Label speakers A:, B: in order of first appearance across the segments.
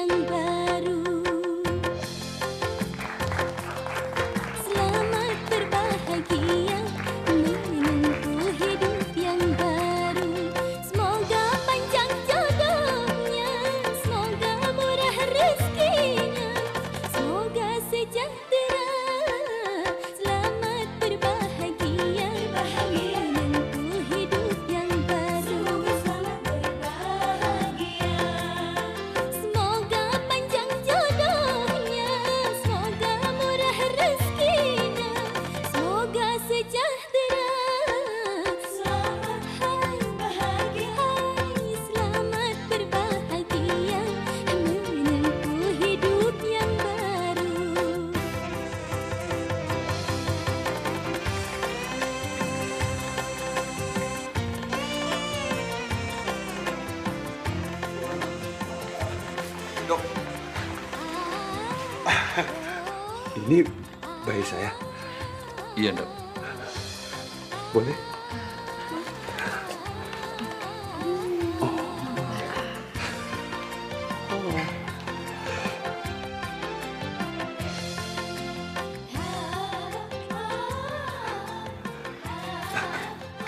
A: yang baru. Selamat berbahagia menempuh hidup yang baru. Semoga panjang jodohnya, semoga murah rezekinya, semoga sejahtera. Selamat berbahagia menempuh hidup yang baru. Selamat berbahagia. Semoga panjang jodohnya, semoga murah rezekinya, semoga sejahtera. Selamat berbahagia, selamat berbahagia menempuh hidup yang baru.
B: Dok, ini bayi saya.
C: Iya, Dok.
B: Boleh?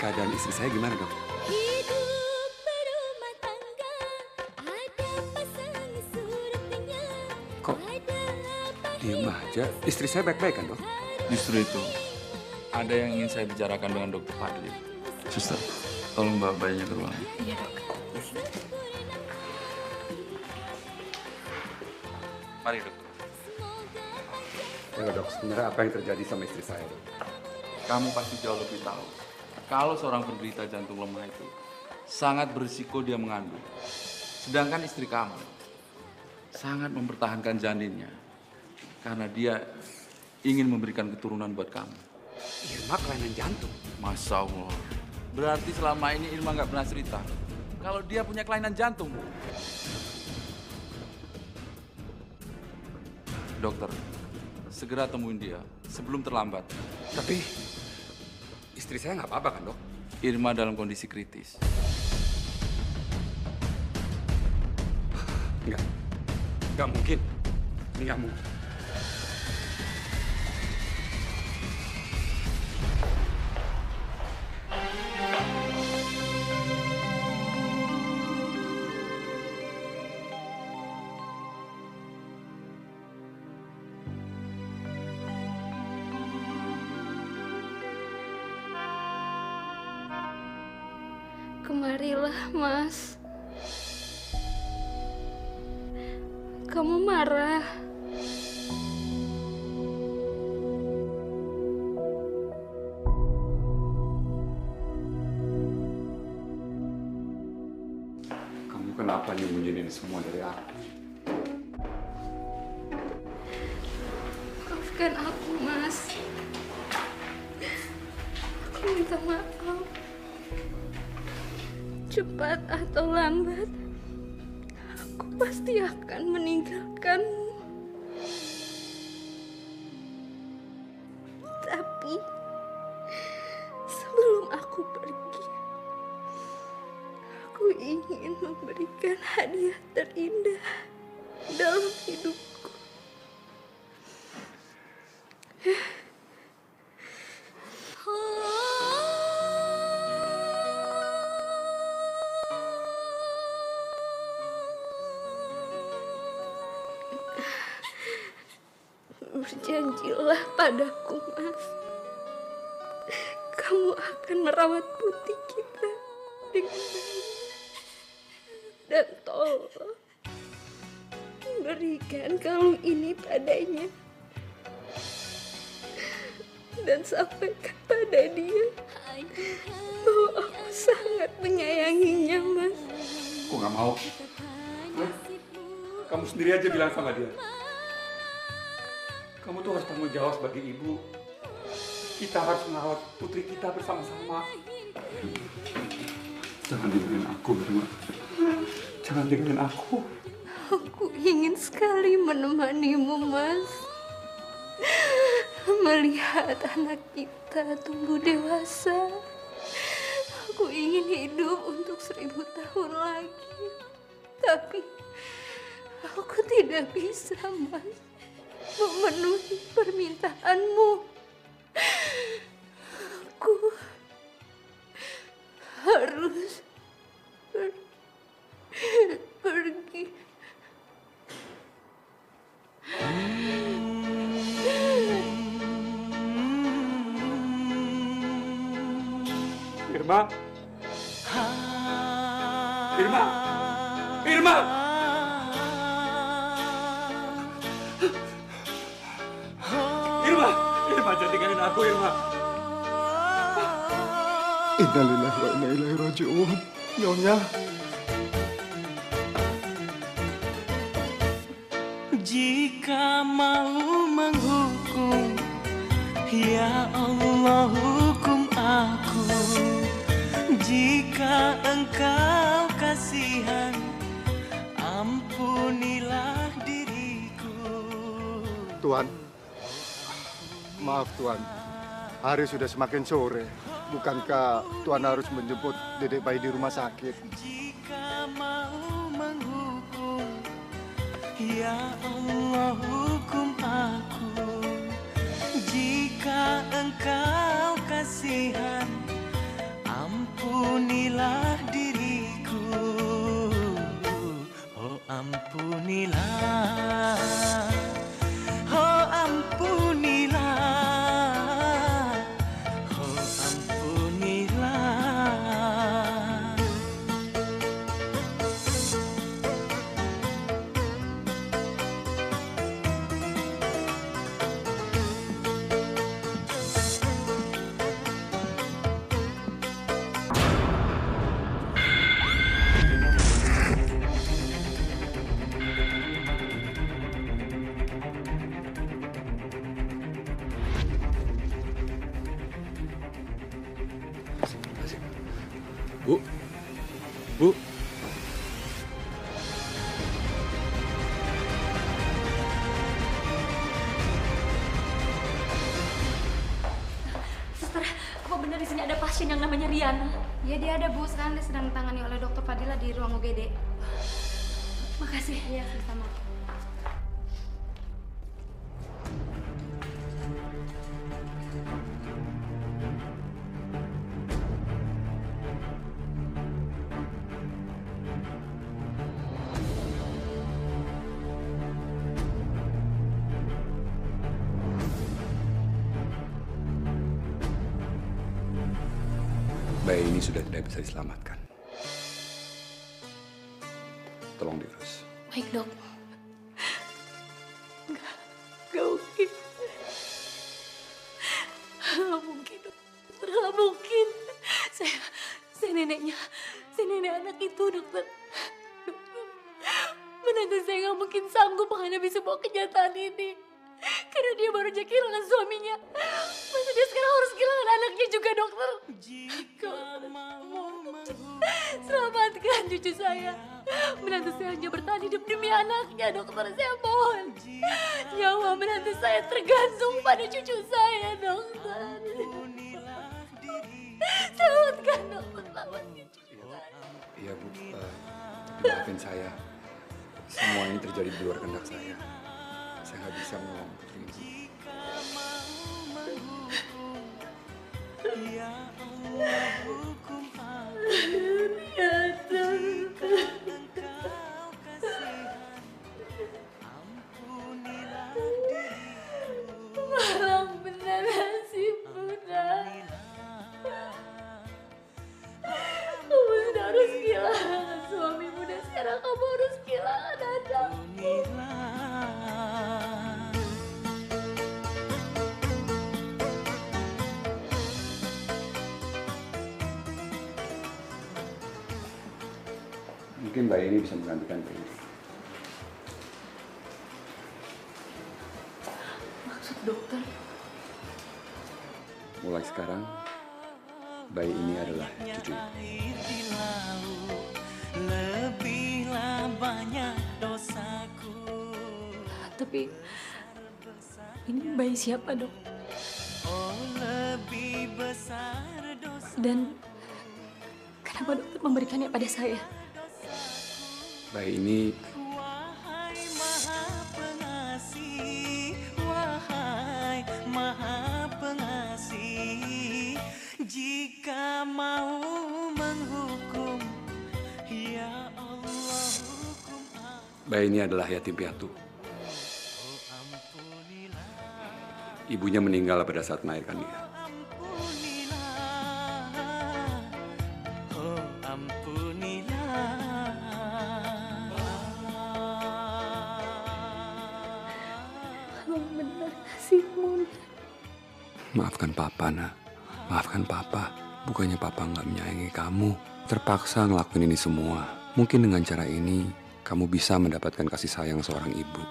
B: Keadaan istri saya gimana, Dok?
A: Hidup berumah tangga, ada pasang surutnya.
B: Kok diem aja? Istri saya baik-baik kan, Dok?
C: Justru itu, ada yang ingin saya bicarakan dengan Dokter Fadli. Suster, tolong bawa bayinya ke ruangan.
D: Iya, Dok.
C: Mari, Dokter.
B: Ya, Dok, sebenarnya apa yang terjadi sama istri saya, Dok?
C: Kamu pasti jauh lebih tahu. Kalau seorang penderita jantung lemah itu sangat berisiko dia mengandung. Sedangkan istri kamu sangat mempertahankan janinnya karena dia ingin memberikan keturunan buat kamu.
B: Irma kelainan jantung.
C: Masya Allah. Berarti selama ini Irma nggak pernah cerita kalau dia punya kelainan jantung. Dokter, segera temuin dia sebelum terlambat.
B: Tapi istri saya nggak apa-apa kan, Dok?
C: Irma dalam kondisi kritis.
B: Nggak mungkin. Ini nggak mungkin.
E: Kemarilah, Mas. Kamu marah.
B: Kamu kenapa nyembunyiin semua dari aku?
E: Maafkan aku, Mas. Aku minta maaf. Cepat atau lambat, aku pasti akan meninggalkanmu. Tapi sebelum aku pergi, aku ingin memberikan hadiah terindah dalam hidupku. Berjanjilah padaku, Mas. Kamu akan merawat putih kita dengan baik. Dan tolong berikan kalung ini padanya. Dan sampaikan pada dia bahwa aku sangat menyayanginya, Mas.
B: Aku nggak mau. Kamu sendiri aja bilang sama dia. Kamu tuh harus tanggung jawab sebagai ibu. Kita harus merawat putri kita bersama-sama. Jangan tinggalin aku, Irma. Jangan tinggalin aku.
E: Aku ingin sekali menemanimu, Mas. Melihat anak kita tumbuh dewasa. Aku ingin hidup untuk 1000 tahun lagi. Tapi aku Aku tidak bisa, Mas, memenuhi permintaanmu. Aku harus pergi.
B: Irma. Irma. Irma. Irma. Irma, jangan tinggalin aku, Irma.
D: Innalillahi wa inna ilaihi raji'un. Nyonya.
F: Jika mau menghukum, ya Allah hukum aku. Jika engkau kasihan, ampunilah diriku.
D: Tuan. Maaf Tuan. Hari sudah semakin sore. Bukankah Tuan harus menjemput dedek bayi di rumah sakit?
F: Jika mau menghukum, ya Allah hukum aku. Jika engkau kasihan, ampunilah diriku. Oh ampunilah. Oh ampunilah. Oh ampunilah.
B: Bu. Bu.
A: Suster, apa benar di sini ada pasien yang namanya Riana?
G: Ya dia ada Bu, sekarang dia sedang ditangani oleh Dokter Fadila di ruang UGD.
A: Makasih.
G: Iya, sama-sama.
B: Bayi ini sudah tidak bisa diselamatkan. Tolong diurus.
A: Baik, Dok. Gak mungkin. Gak mungkin, Dok. Gak mungkin. Saya neneknya. Saya nenek anak itu, Dokter. Menantu saya gak mungkin sanggup menghadapi sebuah kenyataan ini. Karena dia baru aja kehilangan suaminya. Masa dia sekarang harus kehilangan anaknya juga, Dokter. Selamatkan cucu saya. Menantu saya hanya bertahan hidup demi anaknya, Dokter. Saya mohon. Nyawa menantu saya tergantung pada cucu saya, Dokter. Selamatkan, Dokter. Selamatkan cucu saya.
B: Iya, Bu. Maafin saya. Semua ini terjadi di luar kehendak saya. Saya nggak bisa menolong putri Ibu.
F: Ya Allah hukum aku.
A: Ya,
F: Engkau kasihan, ampunilah diriku.
A: malang benar nasib Bunda. Kamu sudah harus kehilangan suami muda. Sekarang kamu harus kehilangan anakmu.
B: Mungkin bayi ini bisa menggantikan bayi ini.
A: Maksud dokter?
B: Mulai sekarang, bayi ini adalah cucu Ibu.
F: Air di laut, lebihlah banyak dosaku.
A: Tapi ini bayi siapa, Dok?
F: Oh lebih besar dosa.
A: Dan kenapa dokter memberikannya pada saya?
B: Bayi ini
F: mau menghukum. Ya Allah, hukum
B: Bayi ini adalah yatim piatu.
F: ampunilah,
B: Ibunya meninggal pada saat melahirkan dia.
F: ampunilah, oh ampunilah.
E: Kalau benar nasibmu,
B: Maafkan Papa, nak. Maafkan Papa. Bukannya Papa nggak menyayangi kamu. Terpaksa ngelakuin ini semua. Mungkin dengan cara ini, kamu bisa mendapatkan kasih sayang seorang ibu.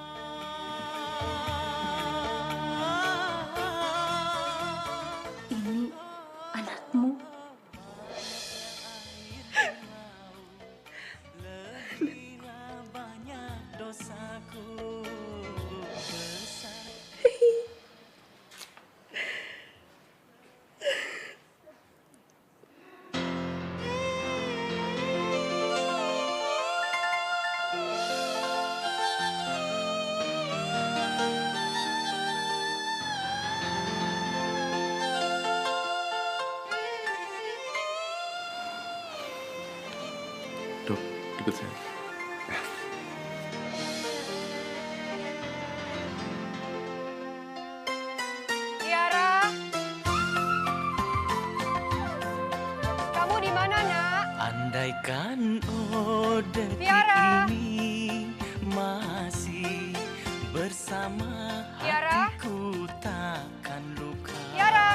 E: ini anakmu.
F: Banyak dosaku besar.
C: Dok, ikut saya.
H: Tiara, kamu di mana, Nak?
F: Andaikan oh detik
H: Tiara.
F: ini masih bersama
H: Tiara.
F: hatiku takkan luka.
H: Tiara.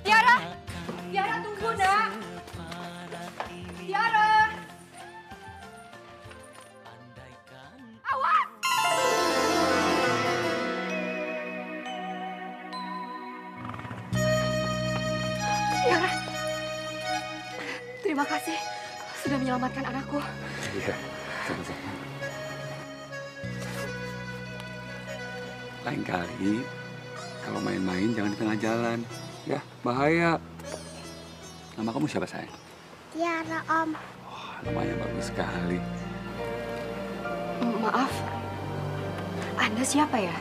H: Tiara.
F: Takkan
H: Tiara, tunggu, Nak.
F: separah ini.
H: Tiara.
F: Andaikan
H: Awas!
E: Tiara, terima kasih sudah menyelamatkan anakku.
B: Iya, sama-sama. Lain kali, kalau main-main jangan di tengah jalan. Ya, bahaya. Nama kamu siapa, sayang?
E: Tiara, Om.
B: Wah, namanya bagus sekali.
E: Maaf, Anda siapa ya?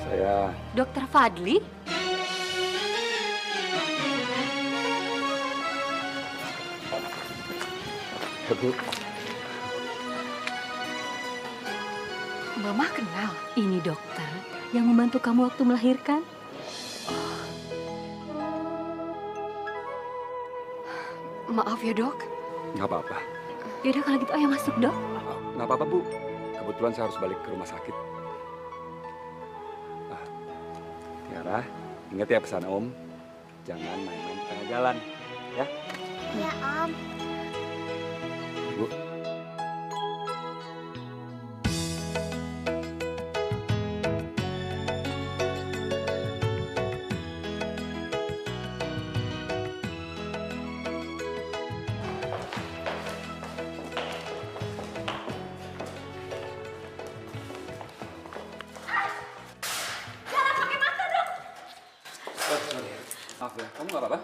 B: Saya
E: Dokter Fadli?
B: ya, Bu.
E: Mama kenal. Ini dokter yang membantu kamu waktu melahirkan. Maaf ya, Dok.
B: Nggak apa-apa.
E: Yaudah kalau gitu ayo masuk, Dok.
B: Nggak apa-apa, Bu. Kebetulan saya harus balik ke rumah sakit. Ah, Tiara, ingat ya pesan Om. Jangan main-main di tengah jalan. Ya?
E: Ya, Om.
B: Bu. Sorry. Maaf ya, kamu nggak apa-apa?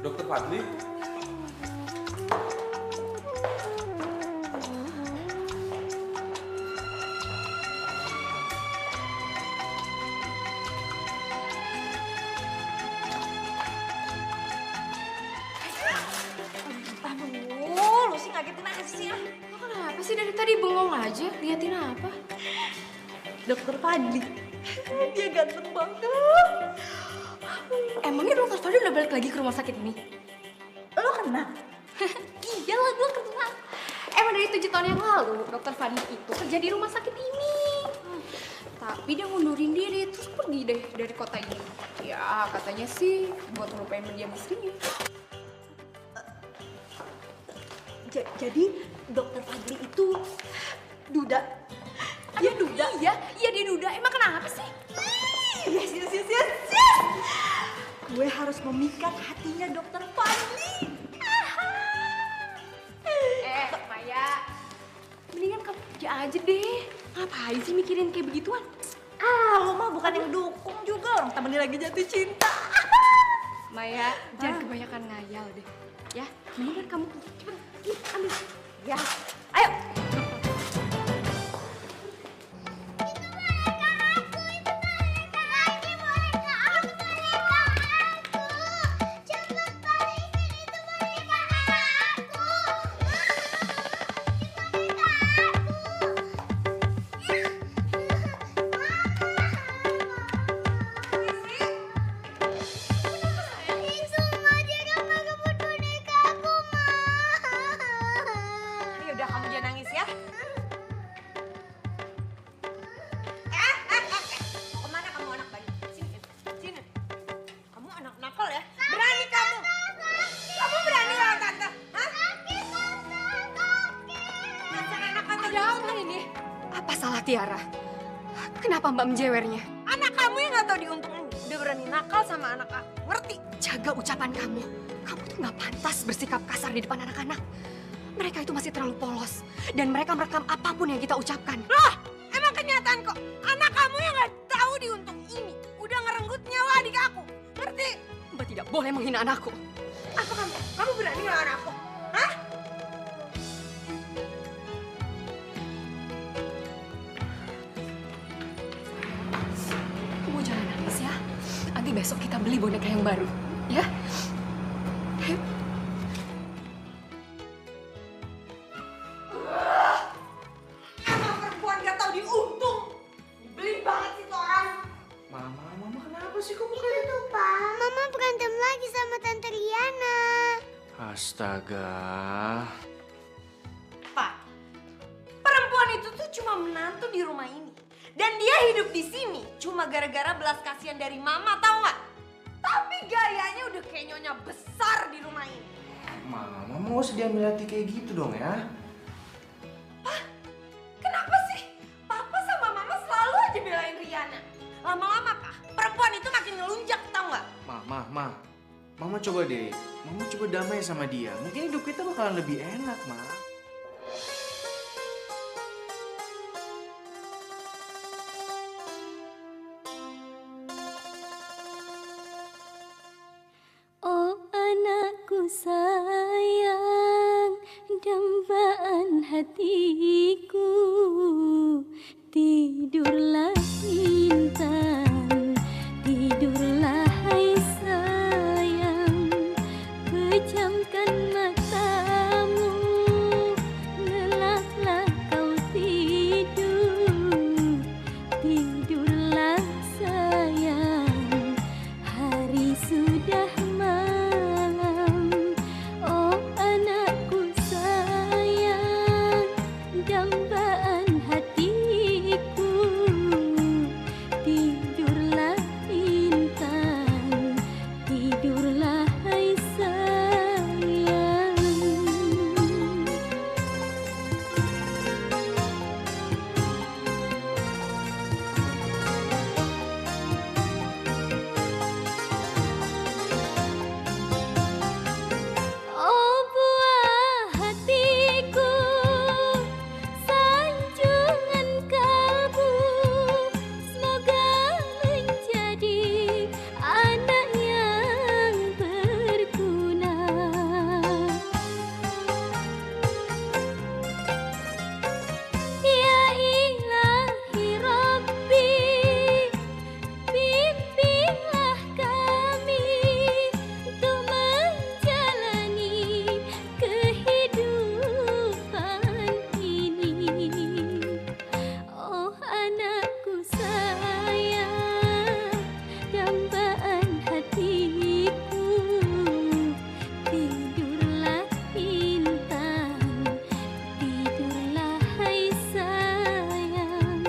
C: Dokter Fadli.
H: Aduh, lu sih ngagetin aja sih ya.
G: Lo kenapa sih dari tadi bengong aja? Liatin apa?
H: Dokter Fadli. Dia ganteng banget.
G: Emangnya dokter Fadli udah balik lagi ke rumah sakit ini?
H: Lo kenal?
G: Iyalah gue kenal. Emang dari 7 tahun yang lalu dokter Fadli itu kerja di rumah sakit ini. Tapi dia ngundurin diri terus pergi deh dari kota ini. Ya katanya sih buat ngelupain mendiam istrinya.
H: Jadi dokter Fadli itu duda. Dia duda.
G: Iya dia duda. Emang kenapa sih?
H: Yes. Gue harus memikat hatinya dokter Fadli.
G: Maya, mendingan kamu kerja aja deh. Ngapain sih mikirin kayak begituan?
H: Lo mah bukan yang dukung juga. Orang temennya lagi jatuh cinta.
G: Maya, jangan kebanyakan ngayal deh. Ya, mendingan kamu cepet ambil.
H: Ya, ayo.
G: Ada apa ini? Apa salah Tiara? Kenapa Mbak menjewernya?
H: Anak kamu yang nggak tahu diuntung udah berani nakal sama anak aku. Ngerti?
G: Jaga ucapan kamu. Kamu tuh nggak pantas bersikap kasar di depan anak-anak. Mereka itu masih terlalu polos. Dan mereka merekam apapun yang kita ucapkan.
H: Loh, emang kenyataan kok. Anak kamu yang nggak tahu diuntung ini udah ngerenggut nyawa adik aku. Ngerti?
G: Mbak tidak boleh menghina anakku.
H: Apa kamu? Kamu berani ngelawan aku? Hah?
G: Kamu jangan nangis ya. Nanti besok kita beli boneka yang baru. Ya? Ayo.
H: Emang perempuan gak tahu diuntung. Nyebelin banget sih tuh orang.
C: Mama kenapa sih kok kayak gitu?
I: Pak, Mama berantem lagi sama Tante Riana.
C: Astaga.
H: Pak, perempuan itu tuh cuma menantu di rumah ini. Dan dia hidup di sini cuma gara-gara belas kasihan dari Mama, tahu nggak? Tapi gayanya udah kayak nyonya besar di rumah ini.
J: Mama mau usah diambil hati kayak gitu dong ya.
H: Kenapa sih? Papa sama Mama selalu aja belain Riana. Lama-lama kah? Perempuan itu makin ngelunjak, tahu nggak?
J: Mama coba deh. Mama coba damai sama dia. Mungkin hidup kita bakalan lebih enak, Ma.
A: Oh anakku sayang, dambaan hatiku, tidurlah intan, tidurlah hai sayang, pejamkan matamu, lelahlah kau tidur, tidurlah sayang, hari sudah malam. Oh anakku sayang, dambaan hatiku, tidurlah intan, tidurlah hai sayang. Oh buah hatiku, sanjungan kalbu, semoga menjadi anak yang berguna. Ya ilahi Rabbi, bimbinglah kami untuk menjalani kehidupan ini. Oh anakku sayang, dambaan hatiku, tidurlah intan, tidurlah hai sayang.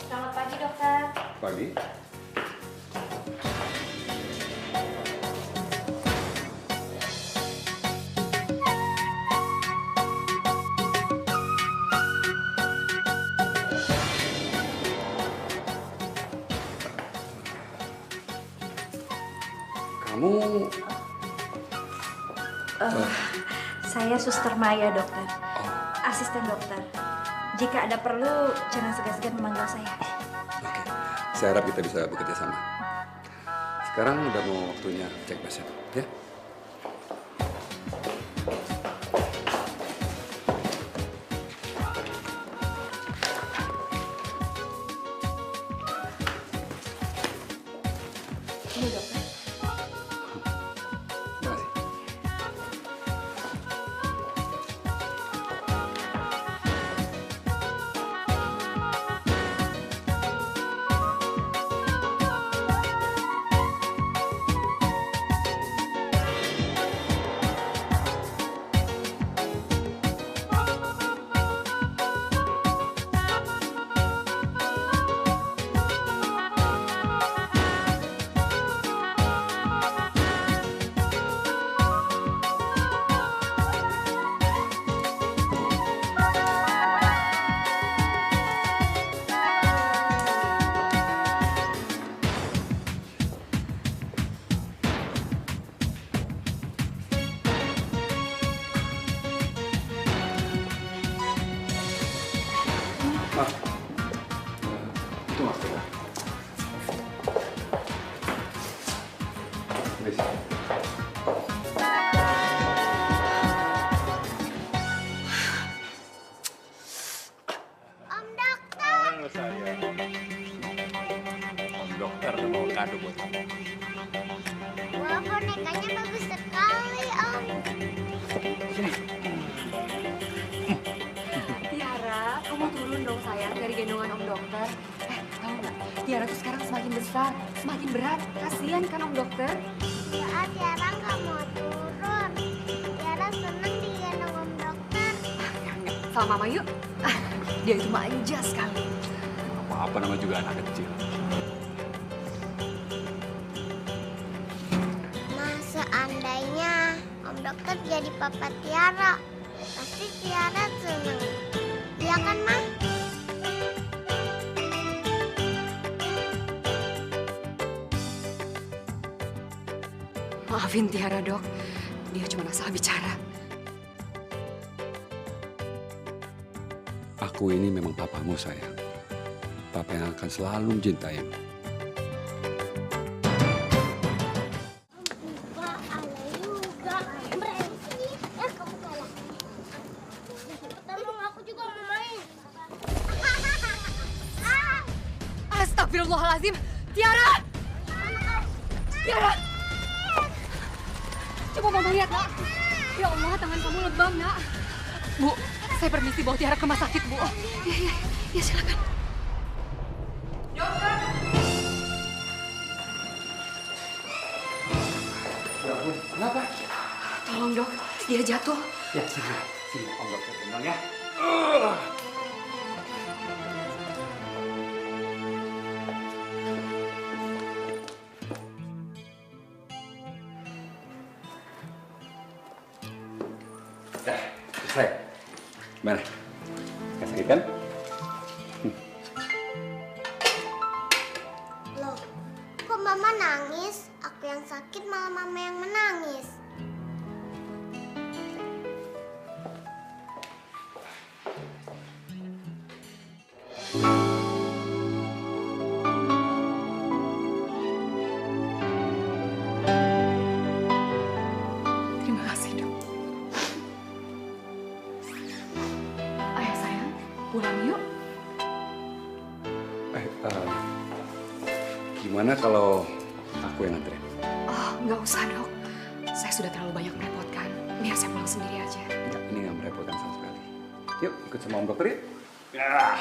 H: Selamat pagi, dokter.
B: Pagi. Kamu
H: Saya Suster Maya, dokter. Asisten dokter. Jika ada perlu, jangan segan-segan memanggil saya.
B: oke. Saya harap kita bisa bekerja sama. Sekarang udah mau waktunya cek pasien, ya?
G: Ini dokter.
B: Terima kasih. Itu maksudnya. Please.
I: Om dokter.
K: Om dokter udah mau kado buat kamu.
I: Wah, bonekanya bagus sekali, Om.
G: Tiara, kamu turun dong sayang dari gendongan Om Dokter. Tahu nggak? Tiara tuh sekarang semakin besar, semakin berat. Kasian kan Om Dokter?
I: Ya, Tiara nggak mau turun. Tiara senang digendong Om Dokter.
G: Sama Mama yuk. Dia itu manja sekali.
K: Apa nama juga anak kecil.
I: Nah, seandainya Om Dokter jadi papa Tiara, pasti Tiara senang. Iya kan, Ma?
G: Maafin Tiara, Dok. Dia cuma asal bicara.
B: Aku ini memang papamu, sayang. Papa yang akan selalu mencintaimu.
I: Pak, ada juga. Beresin. Kamu kalah. Tolong, aku juga mau main.
G: Astagfirullahaladzim. Tiara! Tiara! Coba Mama lihat, Nak. Ya Allah, tangan kamu lebam, Nak. Bu, saya permisi bawa Tiara ke rumah sakit, Bu. Ya, silakan.
B: Ya ampun, kenapa?
G: Tolong, Dok. Dia jatuh.
B: Ya, sini. Sini, Om Dokter gendong ya. Selesai. Gimana? Gak sakit kan?
I: Loh, kok Mama nangis? Aku yang sakit malah Mama yang menangis.
G: Terima kasih, Dok. Ayo, sayang. Pulang yuk.
B: Gimana kalau aku yang nganterin?
G: Oh, nggak usah, Dok. Saya sudah terlalu banyak merepotkan. Biar saya pulang sendiri aja.
B: Enggak, ini nggak merepotkan sama sekali. Yuk, ikut sama Om Dokter yuk. Ya.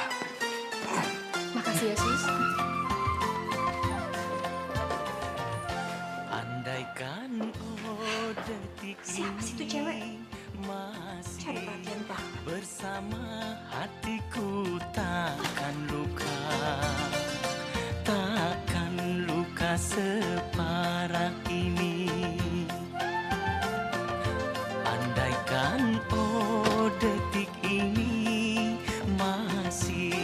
G: Makasih ya, Sus.
F: Andaikan detik
H: Siapa sih tuh cewek?
F: masih
H: Cari perhatian banget.
F: bersama hatiku takkan luka, takkan luka separah ini. Andaikan detik ini masih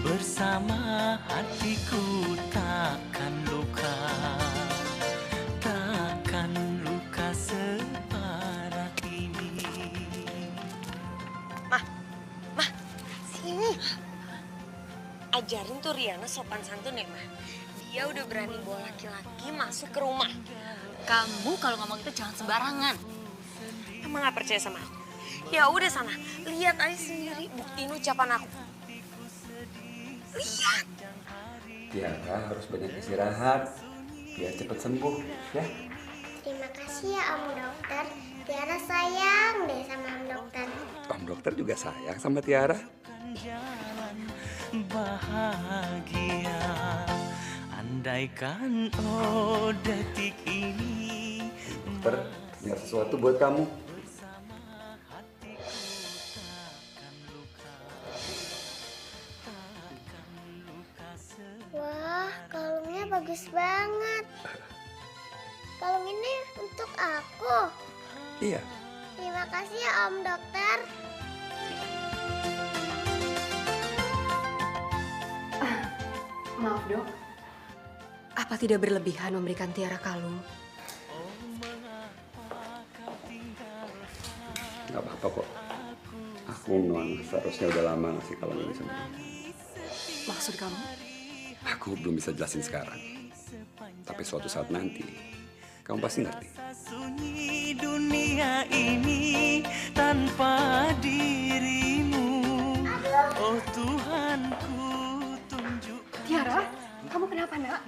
F: bersama hatiku takkan luka, takkan luka separah ini.
H: Sini. Ajarin tuh Riana sopan santun ya, Ma. Dia udah berani bawa laki-laki masuk ke rumah.
A: Kamu kalau ngomong itu jangan sembarangan.
H: Emang gak percaya sama aku? Ya udah sana, lihat aja sendiri buktiin ucapan aku. Lihat.
B: Tiara harus banyak istirahat biar cepat sembuh, ya.
I: Terima kasih ya Om Dokter. Tiara sayang deh sama Om Dokter.
B: Om Dokter juga sayang sama Tiara.
F: Jalan bahagia, andaikan detik ini.
B: Dokter, punya sesuatu buat kamu.
I: Wah, kalungnya bagus banget. Kalung ini untuk aku.
B: Iya.
I: Terima kasih ya Om Dokter.
G: Maaf, Dok. Apa tidak berlebihan memberikan Tiara kalung?
B: Gak apa-apa kok. Aku memang seharusnya udah lama ngasih kalung ini sama kamu.
G: Maksud kamu?
B: Aku belum bisa jelasin sekarang. Tapi suatu saat nanti, kamu pasti ngerti.
F: Sunyi dunia ini tanpa dirimu. Oh Tuhanku, tunjukkan.
G: Tiara, kamu kenapa nak?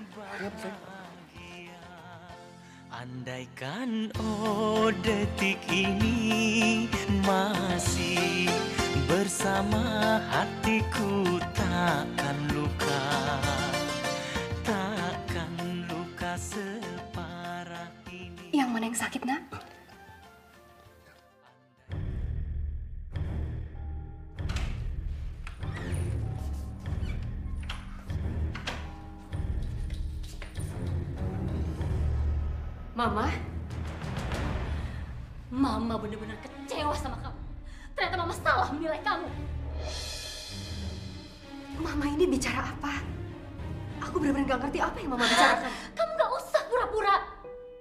F: Andaikan oh detik ini masih bersama hatiku, takkan luka separah ini.
G: Yang mana yang sakit nak?
A: Mama benar-benar kecewa sama kamu. Ternyata Mama salah menilai kamu.
G: Mama ini bicara apa? Aku benar-benar gak ngerti apa yang Mama bicarakan.
A: Kamu gak usah pura-pura.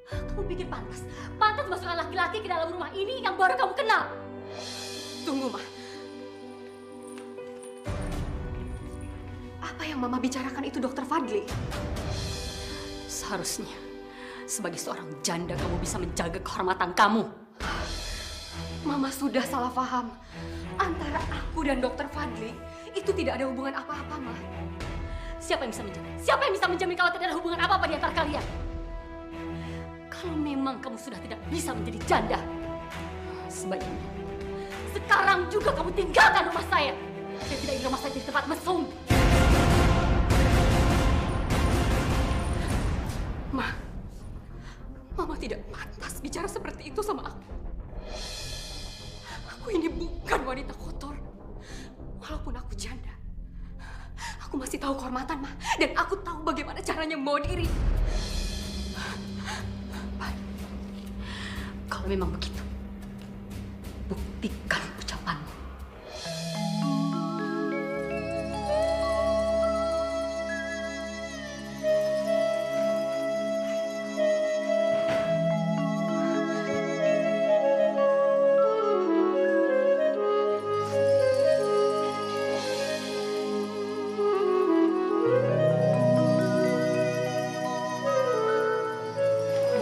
A: Kamu pikir pantas masukkan laki-laki ke dalam rumah ini yang baru kamu kenal.
G: Tunggu, Ma. Apa yang Mama bicarakan itu Dokter Fadli?
A: Seharusnya sebagai seorang janda kamu bisa menjaga kehormatan kamu.
G: Mama sudah salah paham. Antara aku dan Dokter Fadli itu tidak ada hubungan apa-apa, Ma.
A: Siapa yang bisa menjamin? Siapa yang bisa menjamin kalau tidak ada hubungan apa-apa di antara kalian? Kalau memang kamu sudah tidak bisa menjadi janda, sebaiknya sekarang juga kamu tinggalkan rumah saya. Saya tidak ingin rumah saya jadi tempat mesum.
G: Ma, Mama tidak pantas bicara seperti itu sama aku. Aku ini bukan wanita kotor. Walaupun aku janda, aku masih tahu kehormatan, Ma. Dan aku tahu bagaimana caranya membawa diri.
A: Baik. Kalau memang begitu, buktikan ucapanmu.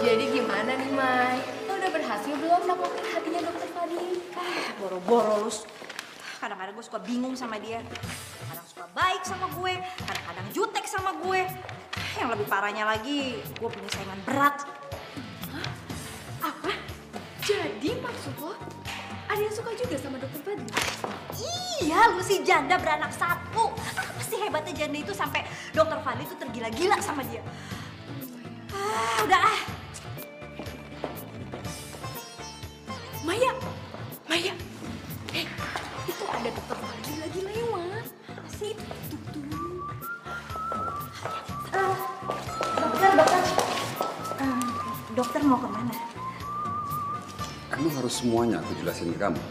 H: Jadi gimana nih, Mai? Lo udah berhasil belum naklukin hatinya Dokter Fadli?
L: Boro-boro lu. Kadang-kadang gue suka bingung sama dia. Kadang suka baik sama gue, kadang-kadang jutek sama gue. Yang lebih parahnya lagi, gue punya saingan berat.
G: Hah? Apa? Jadi maksud lo ada yang suka juga sama Dokter Fadli?
L: Iya, lu si janda beranak satu. Apa sih hebatnya janda itu sampai Dokter Fadli itu tergila-gila sama dia? Udah ah.
G: Maya, itu ada Dokter Fadli lagi lewat. Situ tuh.
L: Dokter mau kemana?
B: Emang harus semuanya aku jelasin ke kamu?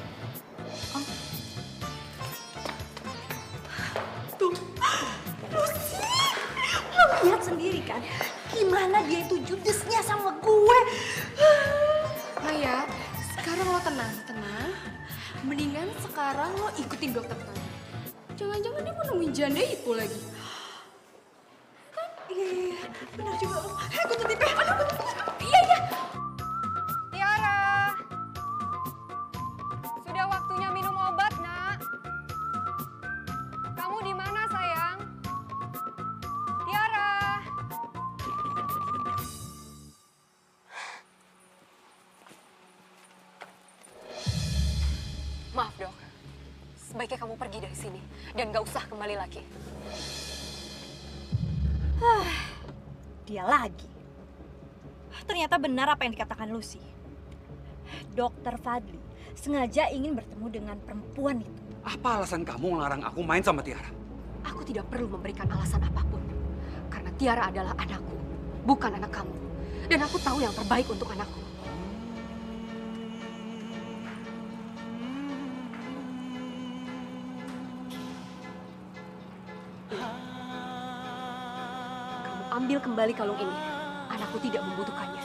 L: Lo lihat sendiri kan, gimana dia itu judesnya sama gue.
G: Maya, sekarang lo tenang. Mendingan sekarang lo ikutin Dokter Fadli. Jangan-jangan dia mau nemuin janda itu lagi.
L: Kan? Iya, benar juga lo. Gue tuh tipe.
G: Iya.
H: Tiara! Sudah waktunya minum obat, Nak. Kamu di mana, sayang? Tiara!
G: Maaf, Dok. Sebaiknya kamu pergi dari sini dan gak usah kembali lagi.
L: Dia lagi. Ternyata benar apa yang dikatakan Lucy. Dokter Fadli sengaja ingin bertemu dengan perempuan itu.
B: Apa alasan kamu ngelarang aku main sama Tiara?
G: Aku tidak perlu memberikan alasan apapun. Karena Tiara adalah anakku, bukan anak kamu. Dan aku tahu yang terbaik untuk anakku. Kamu ambil kembali kalung ini. Anakku tidak membutuhkannya.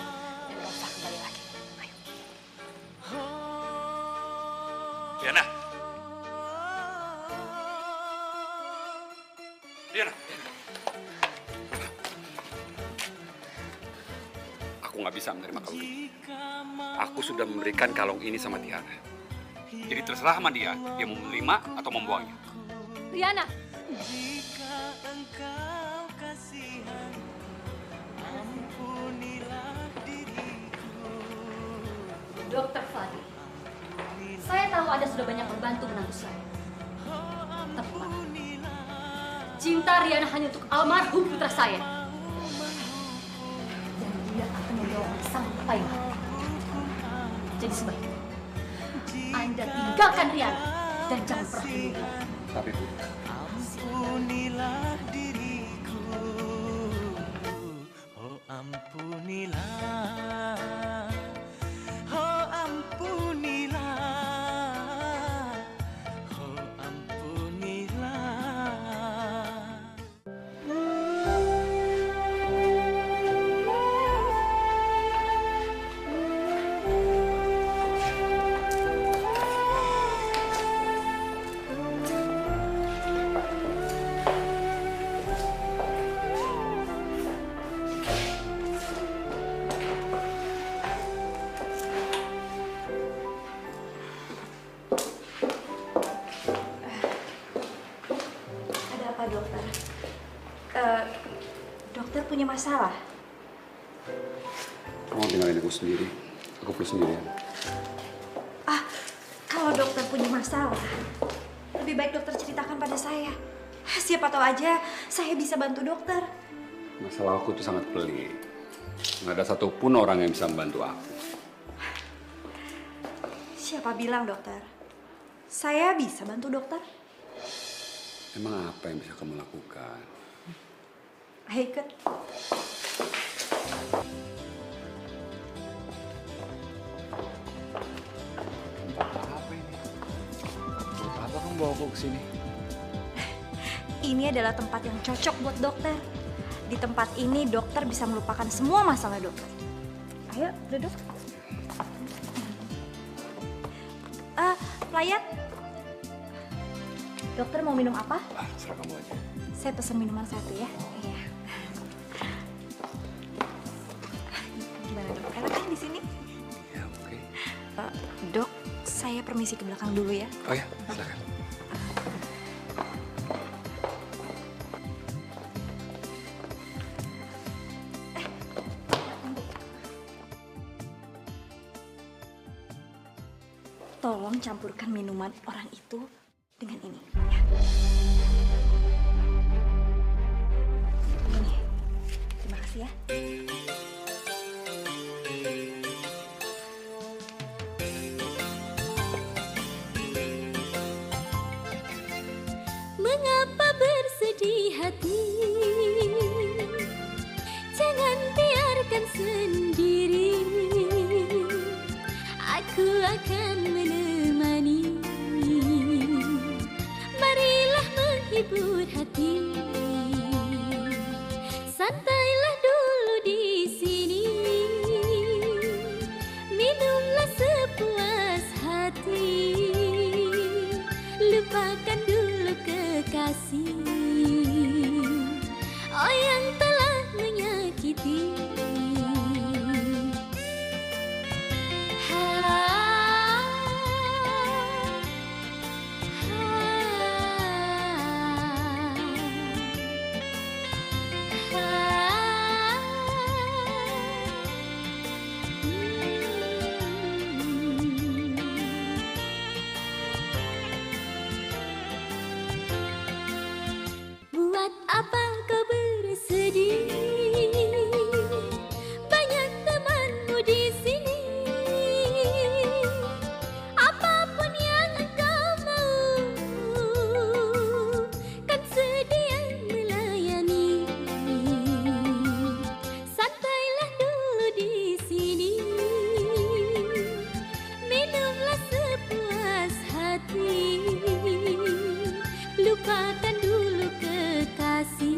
G: Dan gak usah kembali lagi. Ayo.
K: Diana.
B: Diana. Aku nggak bisa menerima kalung ini. Aku sudah memberikan kalung ini sama Tiara. Jadi terserah sama dia mau menerima atau membuangnya.
A: Riana.
F: Jika engkau kasihan, ampunilah diriku.
A: Dokter Fadil, saya tahu Anda sudah banyak membantu menantu saya. Tepat. Cinta Riana hanya untuk almarhum putra saya. Dan dia akan membawa sampai mati. Jadi sebaiknya Anda tinggalkan Riana dan jangan pernah menunggu.
B: Tapi Bu,
F: ampunilah diriku, oh ampunilah, oh ampunilah, oh ampunilah.
L: Ada apa dokter? Dokter punya masalah?
B: kamu tinggalin aku sendiri. Aku perlu sendirian.
L: Kalau dokter punya masalah, lebih baik dokter ceritakan pada saya. Siapa tahu aja saya bisa bantu dokter.
B: Masalah aku tuh sangat pelik. Nggak ada satupun orang yang bisa membantu aku.
L: Siapa bilang dokter? Saya bisa bantu dokter.
B: Emang apa yang bisa kamu lakukan?
L: Ayo ikut.
B: Apa ini? Buat apa kamu bawa aku ke sini?
L: Ini adalah tempat yang cocok buat dokter. Di tempat ini dokter bisa melupakan semua masalah dokter. Ayo duduk. Pelayan. Dokter mau minum apa?
B: Serah kamu aja.
L: Saya pesan minuman satu ya. Iya. Gimana dok? Enak kan di sini?
B: Ya oke.
L: Dok, saya permisi ke belakang dulu ya.
B: Oh ya, silakan.
L: Tolong campurkan minuman orang itu dengan ini. Ya. Ini. Terima kasih ya.
A: Mengapa bersedih hati? Jangan biarkan sendiri. Aku akan menemani. Marilah menghibur hati. Santailah dulu di sini. Minumlah sepuas hati. Lupakan dulu kekasih. Oh yang telah menyakiti. Buat apa kau bersedih? Banyak temanmu di sini. Apapun yang engkau mau, kan sedia melayani. Santailah dulu di sini. Minumlah sepuas hati. Lupakan dulu kekasih.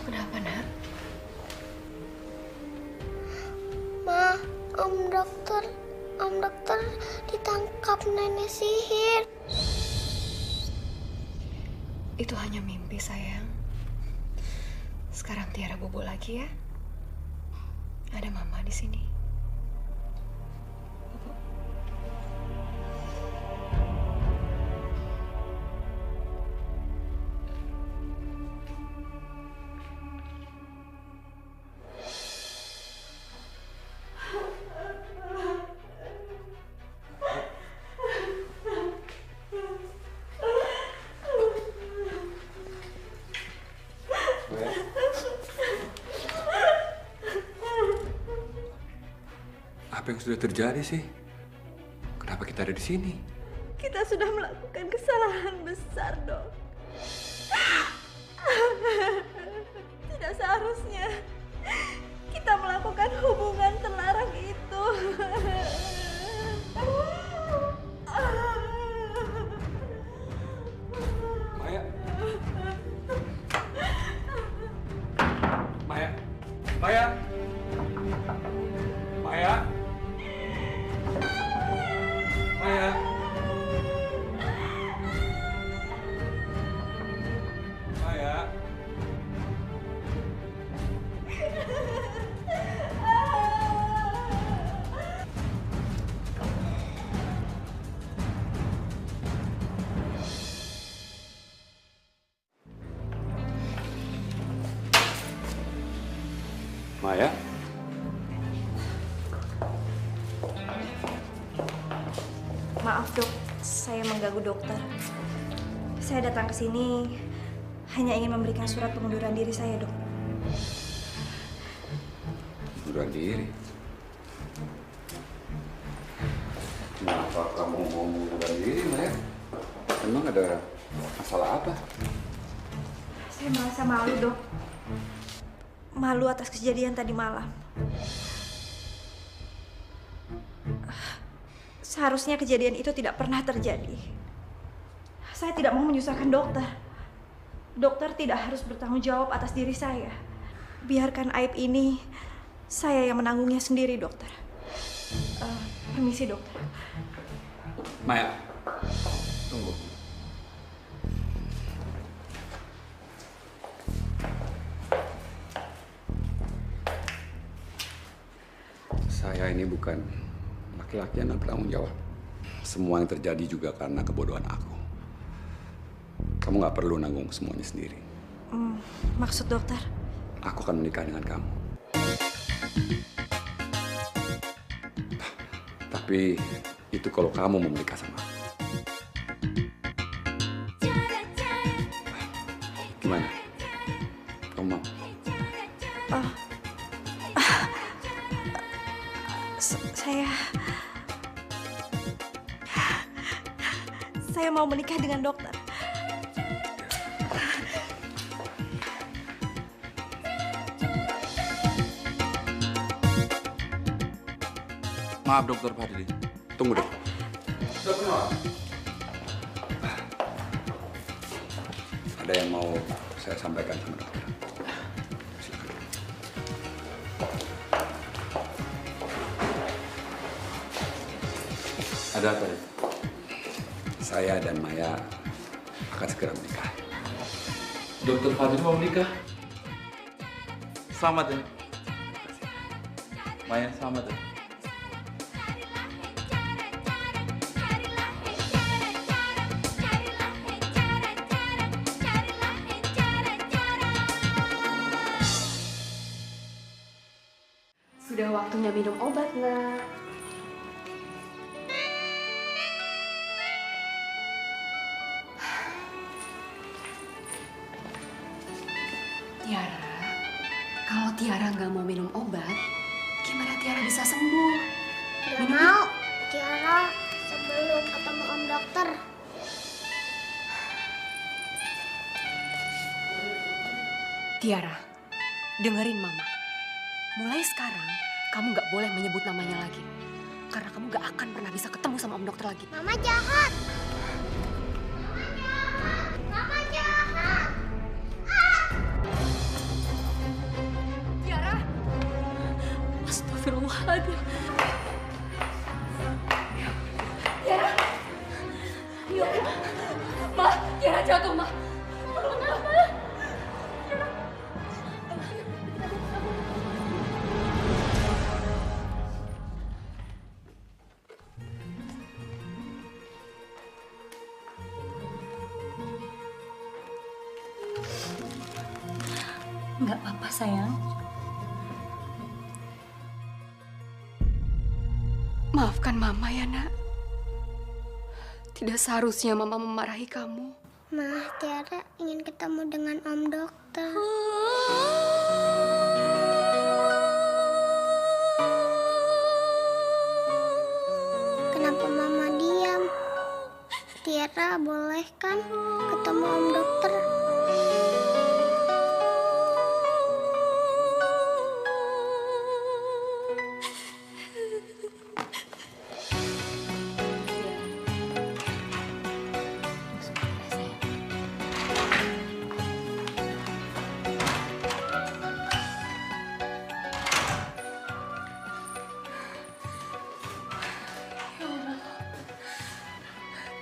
A: Kenapa, Nak?
I: Ma, Om dokter ditangkap nenek sihir.
A: Itu hanya mimpi, sayang. Sekarang Tiara bobo lagi ya. Ada Mama di sini. Bobo.
B: Apa yang sudah terjadi sih? Kenapa kita ada di sini?
L: Kita sudah melakukan kesalahan besar, Dok. Tidak seharusnya kita melakukan hubungan terlarang itu.
B: Maya. Maya. Maya. Maya. Maya. Maya. Maya.
L: Maaf, Dok. Saya mengganggu dokter. Saya datang ke sini hanya ingin memberikan surat pengunduran diri saya, Dok.
B: Pengunduran diri? Kenapa kamu mau mengundurkan diri, Maya? Emang ada masalah apa?
L: Saya merasa malu, Dok. Malu atas kejadian tadi malam. Seharusnya kejadian itu tidak pernah terjadi. Saya tidak mau menyusahkan dokter. Dokter tidak harus bertanggung jawab atas diri saya. Biarkan aib ini saya yang menanggungnya sendiri, dokter. Permisi, dokter.
B: Maya, tunggu. Saya ini bukan laki-laki yang bertanggung jawab. Semua yang terjadi juga karena kebodohan aku. Kamu nggak perlu nanggung semuanya sendiri.
L: Maksud dokter?
B: Aku akan menikah dengan kamu. Tapi itu kalau kamu mau menikah sama aku. Gimana? Kamu mau?
L: Saya mau menikah dengan dokter.
C: Maaf, Dokter Fadli.
B: Tunggu, Dok. Ada yang mau saya sampaikan sama dokter. Silakan.
C: Ada apa ya?
B: Saya dan Maya akan segera menikah.
C: Dokter Fadli mau menikah? Selamat ya. Maya, selamat ya.
A: Sudah waktunya minum obat, Nak. Tiara, kalau Tiara nggak mau minum obat, gimana Tiara bisa sembuh?
I: Gak mau, Tiara sebelum ketemu Om dokter.
A: Tiara, dengerin Mama. Mulai sekarang, kamu nggak boleh menyebut namanya lagi. Karena kamu nggak akan pernah bisa ketemu sama Om Dokter lagi.
I: Mama jahat. Mama jahat. Mama jahat.
A: Fadil. Tiara. Yuk. Ma, Tiara jatuh, Ma. Kenapa?
E: Nggak apa-apa, sayang.
G: Maafkan Mama ya, Nak. Tidak seharusnya Mama memarahi kamu.
I: Ma, Tiara ingin ketemu dengan Om Dokter. Kenapa Mama diam? Tiara boleh kan ketemu Om Dokter?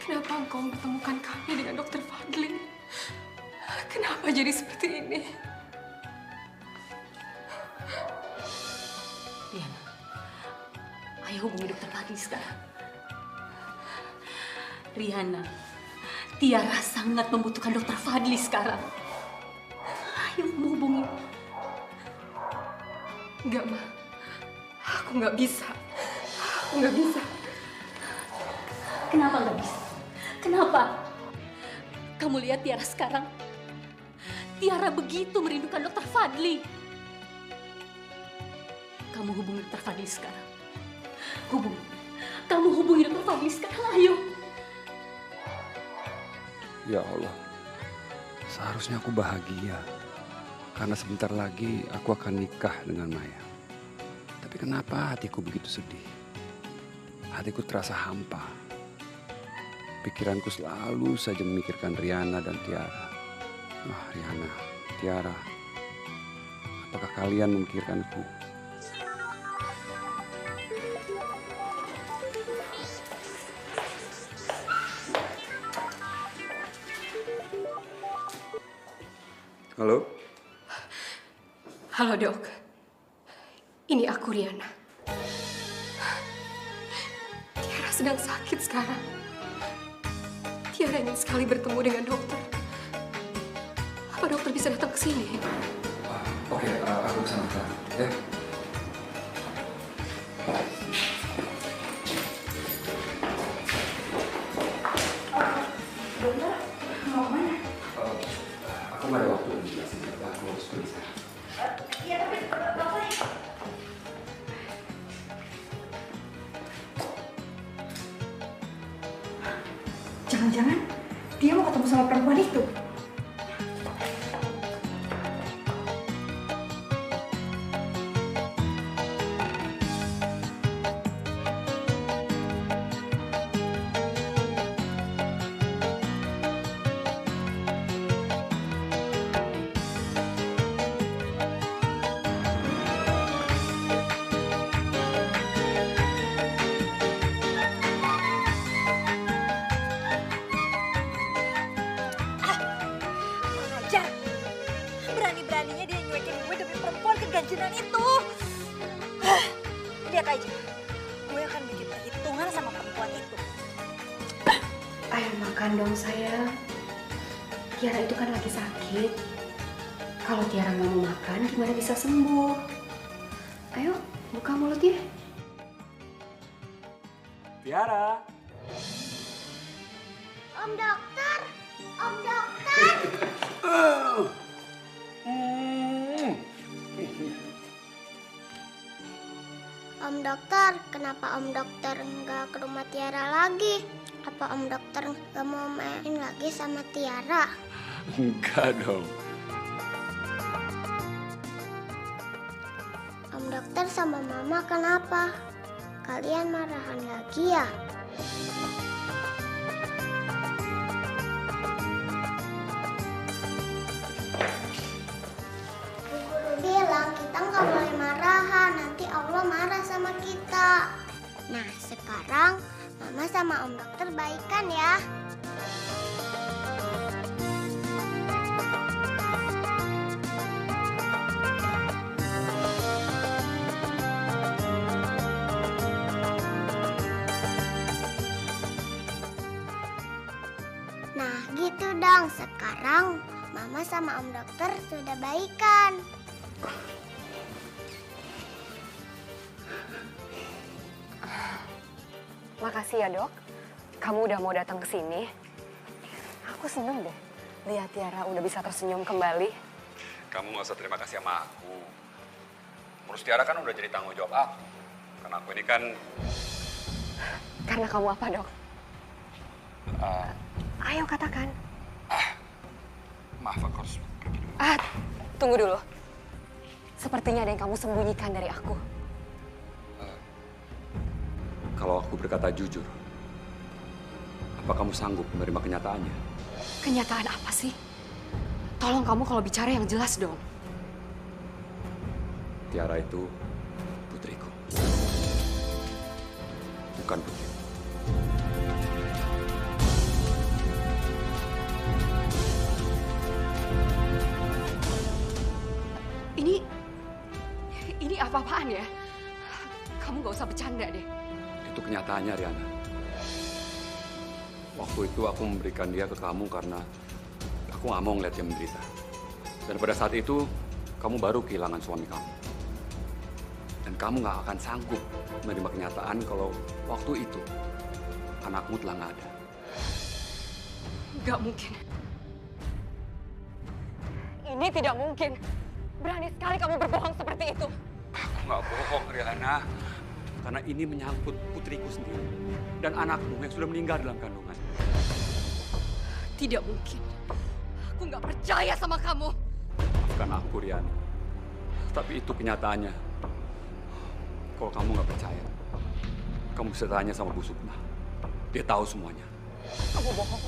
G: Kenapa engkau mempertemukan kami dengan Dokter Fadli? Kenapa jadi seperti ini?
A: Riana, ayo hubungi Dokter Fadli sekarang. Riana, Tiara sangat membutuhkan Dokter Fadli sekarang. Ayo hubungi.
G: Enggak, Ma. Aku nggak bisa. Aku nggak bisa.
A: Kenapa nggak bisa? Kenapa? Kamu lihat Tiara sekarang. Tiara begitu merindukan Dokter Fadli. Kamu hubungi Dokter Fadli sekarang. Hubungi. Kamu hubungi Dokter Fadli sekarang, ayo.
B: Ya Allah, seharusnya aku bahagia. Karena sebentar lagi aku akan nikah dengan Maya. Tapi kenapa hatiku begitu sedih? Hatiku terasa hampa. Pikiranku selalu saja memikirkan Riana dan Tiara. Wah, Riana, Tiara, apakah kalian memikirkanku? Halo?
G: Halo, Dok. Ini aku, Riana. Tiara sedang sakit sekarang. Tiara ingin sekali bertemu dengan dokter. Apa dokter bisa datang ke sini?
B: Oke, aku kesana sekarang. Ya.
L: Dokter, mau kemana?
B: Aku nggak ada waktu untuk jelasin. Aku harus pergi sekarang.
L: Ya, tapi Bapak... Jangan-jangan dia mau ketemu sama perempuan itu.
M: Berani-beraninya dia nyuekin gue demi perempuan keganjilan itu. Lihat aja, gue akan bikin perhitungan sama perempuan itu.
G: Ayo makan dong, sayang. Tiara itu kan lagi sakit. Kalau Tiara nggak mau makan, gimana bisa sembuh? Ayo, buka mulutnya.
K: Tiara.
I: Om Dokter! Om Dokter! Om Dokter, kenapa Om Dokter nggak ke rumah Tiara lagi? Apa Om Dokter nggak mau main lagi sama Tiara?
B: Enggak dong.
I: Om Dokter sama Mama kenapa? Kalian marahan lagi ya? Bu guru bilang kita nggak boleh marahan, nanti nanti Allah marah sama kita. Nah, sekarang Mama sama Om Dokter baikan ya. Nah, gitu dong. Sekarang Mama sama Om Dokter sudah baikan.
N: Makasih ya, Dok. Kamu udah mau datang ke sini. Aku seneng deh lihat Tiara udah bisa tersenyum kembali.
B: Kamu nggak usah terima kasih sama aku. Ngurus Tiara kan udah jadi tanggung jawab aku. Karena aku ini kan...
N: Karena kamu apa, Dok? Ayo katakan.
B: Maaf, aku harus pergi dulu.
N: Tunggu dulu. Sepertinya ada yang kamu sembunyikan dari aku.
B: Kalau aku berkata jujur, apa kamu sanggup menerima kenyataannya?
N: Kenyataan apa sih? Tolong kamu kalau bicara yang jelas dong.
B: Tiara itu putriku. Bukan putri.
N: Ini apa-apaan ya? Kamu gak usah bercanda deh.
B: Itu kenyataannya, Riana. Waktu itu aku memberikan dia ke kamu karena aku gak mau ngeliat dia menderita. Dan pada saat itu, kamu baru kehilangan suami kamu. Dan kamu gak akan sanggup menerima kenyataan kalau waktu itu anakmu telah gak ada.
N: Gak mungkin. Ini tidak mungkin. Berani sekali kamu berbohong seperti itu.
B: Aku gak bohong, Riana. Karena ini menyangkut putriku sendiri. Dan anakmu yang sudah meninggal dalam kandungan.
N: Tidak mungkin. Aku gak percaya sama kamu.
B: Maafkan aku, Riana. Tapi itu kenyataannya. Kalau kamu gak percaya, kamu bisa tanya sama Bu Sukma. Dia tahu semuanya.
N: Kamu bohong.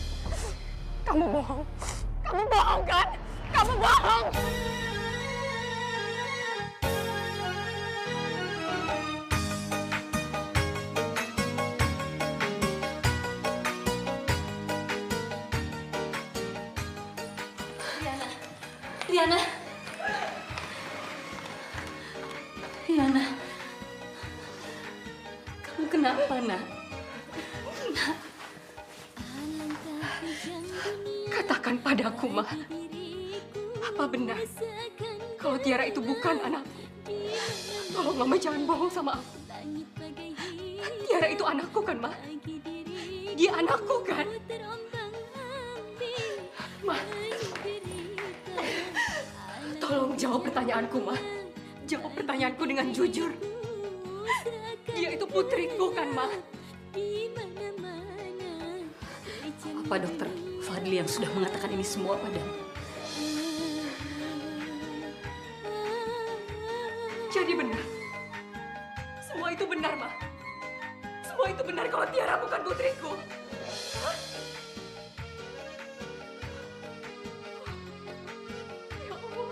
N: Kamu bohong. Kamu bohong kan? Kamu bohong.
A: Riana. Riana. Kamu kenapa, Nak?
N: Katakan padaku, Ma. Apa benar kalau Tiara itu bukan anakku? Tolong Mama jangan bohong sama aku. Tiara itu anakku kan, Ma? Dia anakku kan? Ma. Tolong jawab pertanyaanku, Ma. Jawab pertanyaanku dengan jujur. Dia itu putriku kan, Ma?
A: Apa Dokter Fadli yang sudah mengatakan ini semua padamu?
N: Jadi benar. Semua itu benar, Ma. Semua itu benar kalau Tiara bukan putriku. Hah? Ya Allah.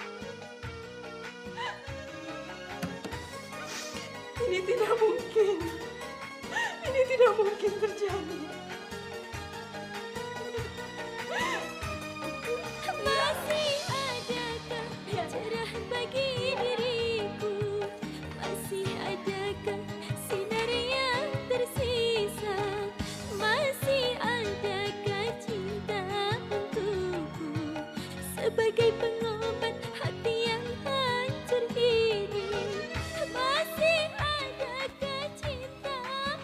N: Ini tidak mungkin. Ini tidak mungkin terjadi.
O: Masih adakah cerah bagi diriku? Masih adakah sinar yang tersisa? Masih adakah cinta untukku sebagai pengobat hati yang hancur ini? Masih adakah cinta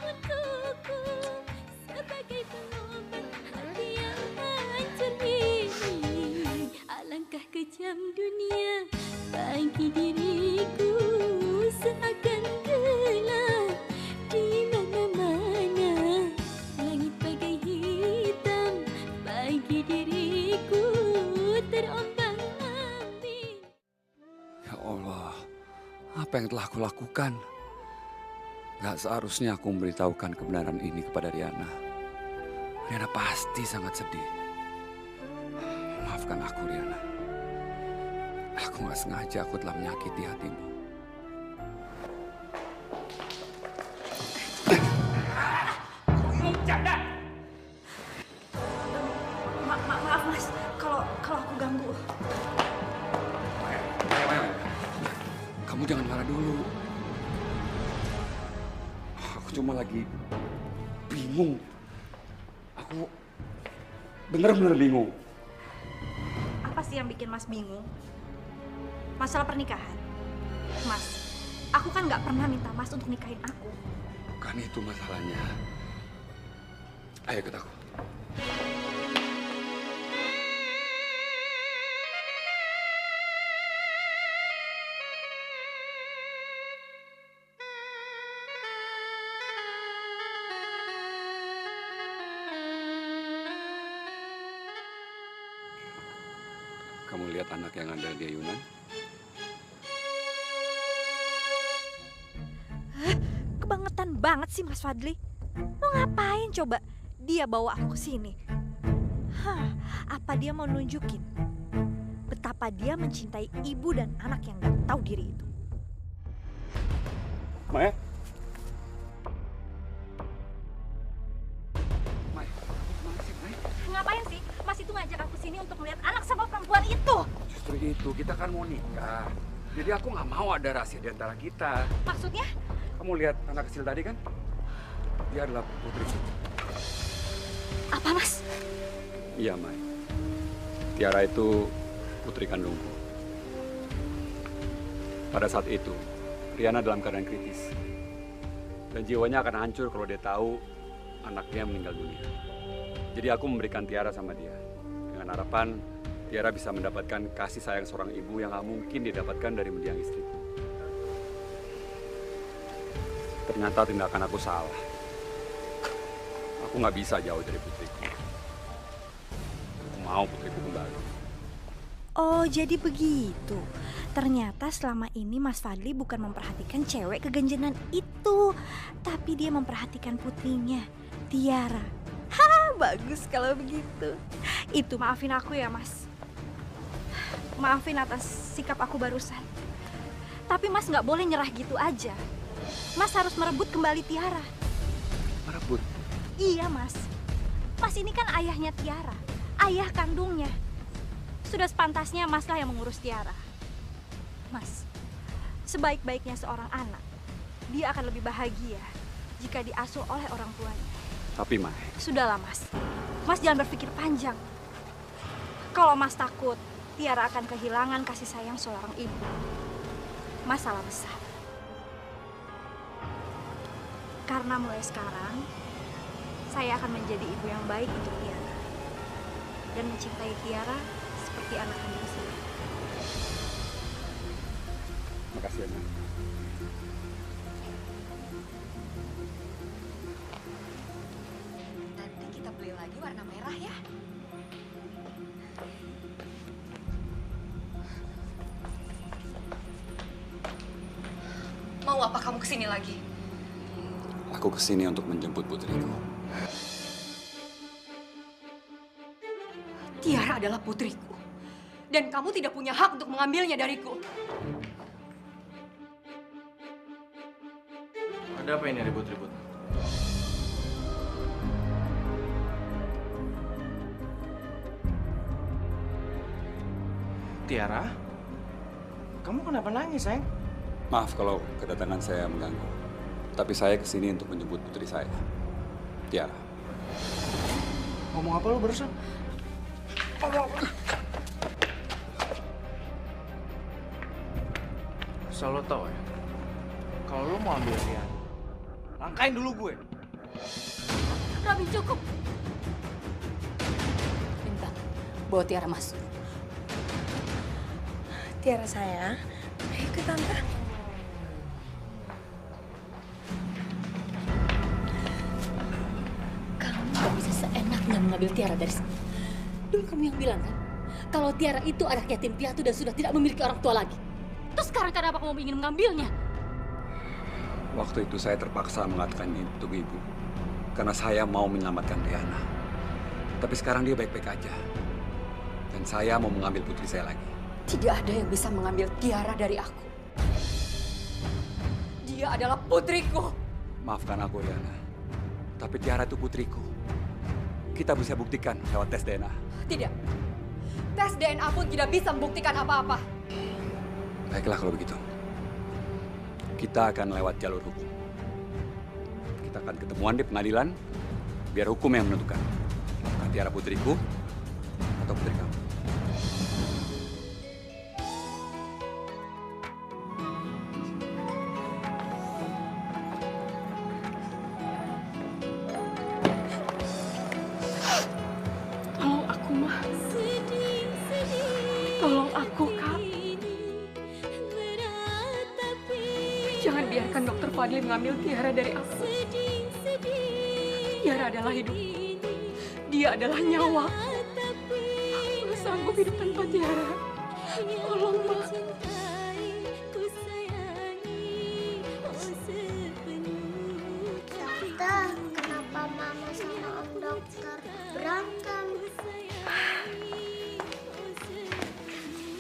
O: untukku sebagai pengobat hati yang hancur ini? Alangkah kejam dunia bagi diriku, seakan gelap di mana-mana. Langit bagai hitam bagi diriku, terombang-ambing.
B: Ya Allah, apa yang telah aku lakukan? Gak seharusnya aku memberitahukan kebenaran ini kepada Riana. Riana pasti sangat sedih. Maafkan aku, Riana. Aku gak sengaja aku telah menyakiti hatimu. Kamu jangan marah dulu. Aku cuma lagi bingung. Aku bener-bener bingung.
L: Apa sih yang bikin Mas bingung? Masalah pernikahan. Mas, aku kan nggak pernah minta Mas untuk nikahin aku.
B: Bukan itu masalahnya. Ayo ikut aku. Kamu lihat anak yang ada di ayunan?
L: Kebangetan banget sih Mas Fadli. Mau ngapain coba dia bawa aku ke sini? Apa dia mau nunjukin betapa dia mencintai ibu dan anak yang gak tahu diri itu?
B: Maya?
L: Ngapain sih Mas itu ngajak aku sini untuk melihat anak sama perempuan itu?
B: Justru itu, kita kan mau nikah. Jadi aku nggak mau ada rahasia di antara kita.
L: Maksudnya?
B: Kamu lihat anak kecil tadi kan? Dia adalah putri.
L: Apa Mas?
B: Iya, Mai. Tiara itu putri kandungku. Pada saat itu, Riana dalam keadaan kritis. Dan jiwanya akan hancur kalau dia tahu anaknya meninggal dunia. Jadi aku memberikan Tiara sama dia. Dengan harapan Tiara bisa mendapatkan kasih sayang seorang ibu yang gak mungkin didapatkan dari mendiang istriku. Ternyata tindakan aku salah. Aku gak bisa jauh dari putriku. Aku mau putriku kembali.
L: Oh, jadi begitu. Ternyata selama ini Mas Fadli bukan memperhatikan cewek keganjenan itu, tapi dia memperhatikan putrinya, Tiara. Bagus kalau begitu. Itu maafin aku ya, Mas. Maafin atas sikap aku barusan. Tapi Mas nggak boleh nyerah gitu aja. Mas harus merebut kembali Tiara.
B: Merebut?
L: Iya, Mas. Mas ini kan ayahnya Tiara, ayah kandungnya. Sudah sepantasnya Mas lah yang mengurus Tiara. Mas, sebaik-baiknya seorang anak, dia akan lebih bahagia jika diasuh oleh orang tuanya.
B: Tapi, Mai.
L: Sudahlah, Mas. Mas jangan berpikir panjang. Kalau Mas takut Tiara akan kehilangan kasih sayang seorang ibu, Mas salah besar. Karena mulai sekarang, saya akan menjadi ibu yang baik untuk Tiara. Dan mencintai Tiara seperti anak kandung saya.
B: Makasih ya, Mai.
H: Nanti kita beli lagi warna merah ya.
N: Mau apa kamu kesini lagi?
B: Aku kesini untuk menjemput putriku.
N: Tiara adalah putriku. Dan kamu tidak punya hak untuk mengambilnya dariku.
J: Ada apa ini ribut-ribut? Tiara? Kamu kenapa nangis, sayang?
B: Maaf kalau kedatangan saya mengganggu. Tapi saya kesini untuk menjemput putri saya, Tiara.
J: Ngomong apa lu barusan? Asal lo tau ya, kalau lo mau ambil Tiara, langkain dulu gue.
A: Rami, cukup. Bintang, bawa Tiara masuk.
H: Tiara sayang, ikut tante.
A: Kamu gak bisa seenaknya mengambil Tiara dari sini. Dulu kamu yang bilang kan, kalau Tiara itu anak yatim piatu dan sudah tidak memiliki orang tua lagi. Terus sekarang kenapa kamu ingin mengambilnya?
B: Waktu itu saya terpaksa mengatakan itu untuk ibu. Karena saya mau menyelamatkan Riana. Tapi sekarang dia baik-baik aja. Dan saya mau mengambil putri saya lagi.
N: Tidak ada yang bisa mengambil Tiara dari aku. Dia adalah putriku.
B: Maafkan aku, Riana. Tapi Tiara itu putriku. Kita bisa buktikan lewat tes DNA.
N: Tidak. Tes DNA pun tidak bisa membuktikan apa-apa.
B: Baiklah kalau begitu.
K: kita akan lewat jalur hukum. Kita akan ketemuan di pengadilan, biar hukum yang menentukan. Apakah Tiara putriku atau putri kamu?
N: Tolong aku, Ma. Tolong aku, Kak. Jangan biarkan Dokter Fadli mengambil Tiara dari aku. Tiara adalah hidup. Dia adalah nyawa. Aku nggak sanggup hidup tanpa Tiara. Tolong, Ma.
I: Tante, kenapa Mama sama Om Dokter berantem?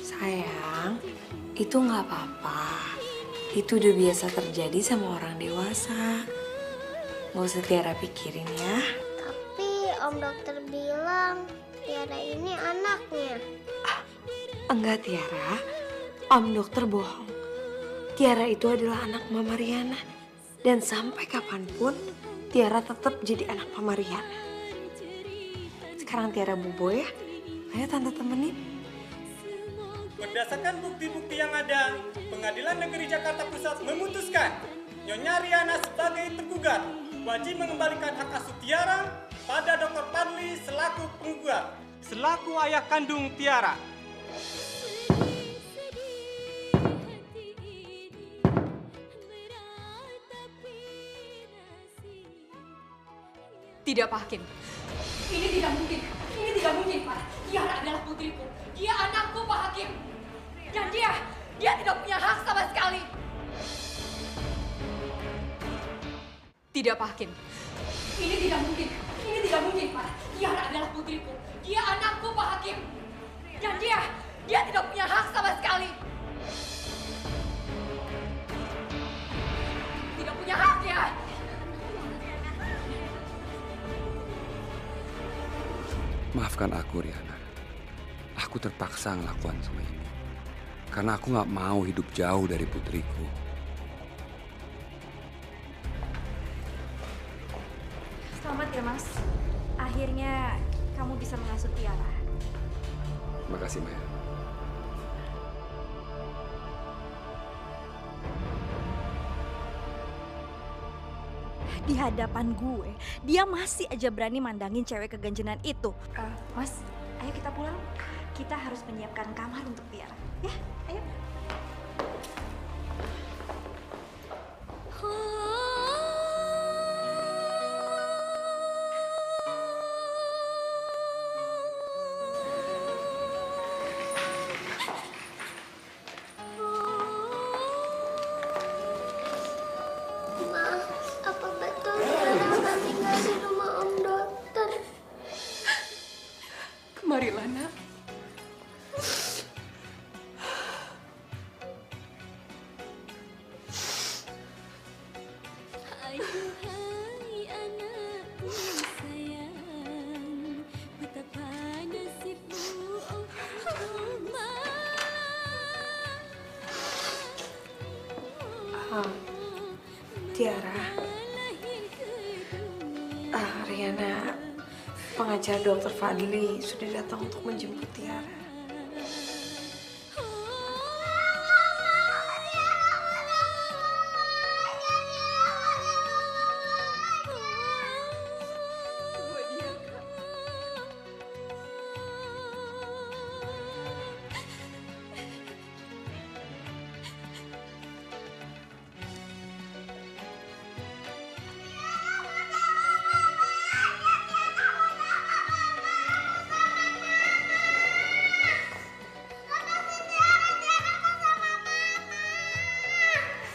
H: Sayang, itu nggak apa-apa. Itu udah biasa terjadi sama orang dewasa. Nggak usah Tiara pikirin ya.
I: Tapi Om Dokter bilang Tiara ini anaknya.
H: Enggak Tiara, Om Dokter bohong. Tiara itu adalah anak Mama Riana. Dan sampai kapanpun, Tiara tetap jadi anak Mama Riana. Sekarang Tiara bobo ya. Ayo Tante temenin.
P: Berdasarkan bukti-bukti yang ada, Pengadilan Negeri Jakarta Pusat memutuskan Nyonya Riana sebagai tergugat wajib mengembalikan hak asuh Tiara pada Dr. Fadli selaku penggugat, selaku ayah kandung Tiara.
N: Tidak, Pak Hakim. Ini tidak mungkin. Ini tidak mungkin, Pak. Tiara adalah putriku. Dia anakku, Pak Hakim. Dan dia tidak punya hak sama sekali. Tidak, Pak Hakim. Ini tidak mungkin. Ini tidak mungkin, Pak. Tiara adalah putriku. Dia anakku, Pak Hakim. Dan dia tidak punya hak sama sekali. Tidak punya hak ya.
B: Maafkan aku, Riana. Aku terpaksa ngelakuin semua ini. Karena aku gak mau hidup jauh dari putriku.
L: Selamat ya, Mas. Akhirnya kamu bisa mengasuh Tiara.
B: Terima kasih, Maya.
L: Di hadapan gue, dia masih aja berani mandangin cewek keganjenan itu. Mas, ayo kita pulang. Kita harus menyiapkan kamar untuk Tiara. Ya, ayo.
I: Ma, apa betul Tiara akan tinggal di rumah Om Dokter?
N: Kemarilah, Nak.
O: Aduhai anakku sayang, betapa nasibmu
H: Tiara. Riana, pengacara Dr. Fadli sudah datang untuk menjemput Tiara.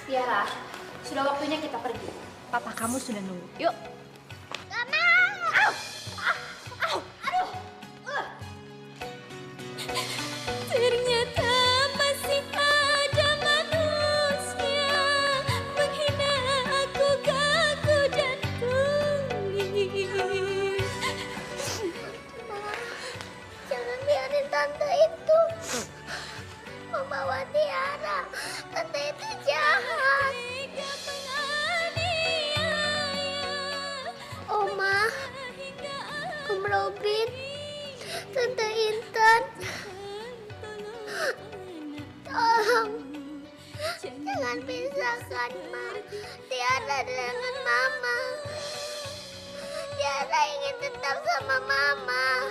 A: Tiara, sudah waktunya kita pergi. Papa kamu sudah nunggu. Yuk.
O: Ternyata masih ada manusia menghina aku, kaku dan tuli.
I: Jangan biarin tante itu membawa Tiara. Tante itu jahat. Robin, Tante Intan, tolong jangan pisahkan Tiara dengan Mama. Tiara ingin tetap sama Mama.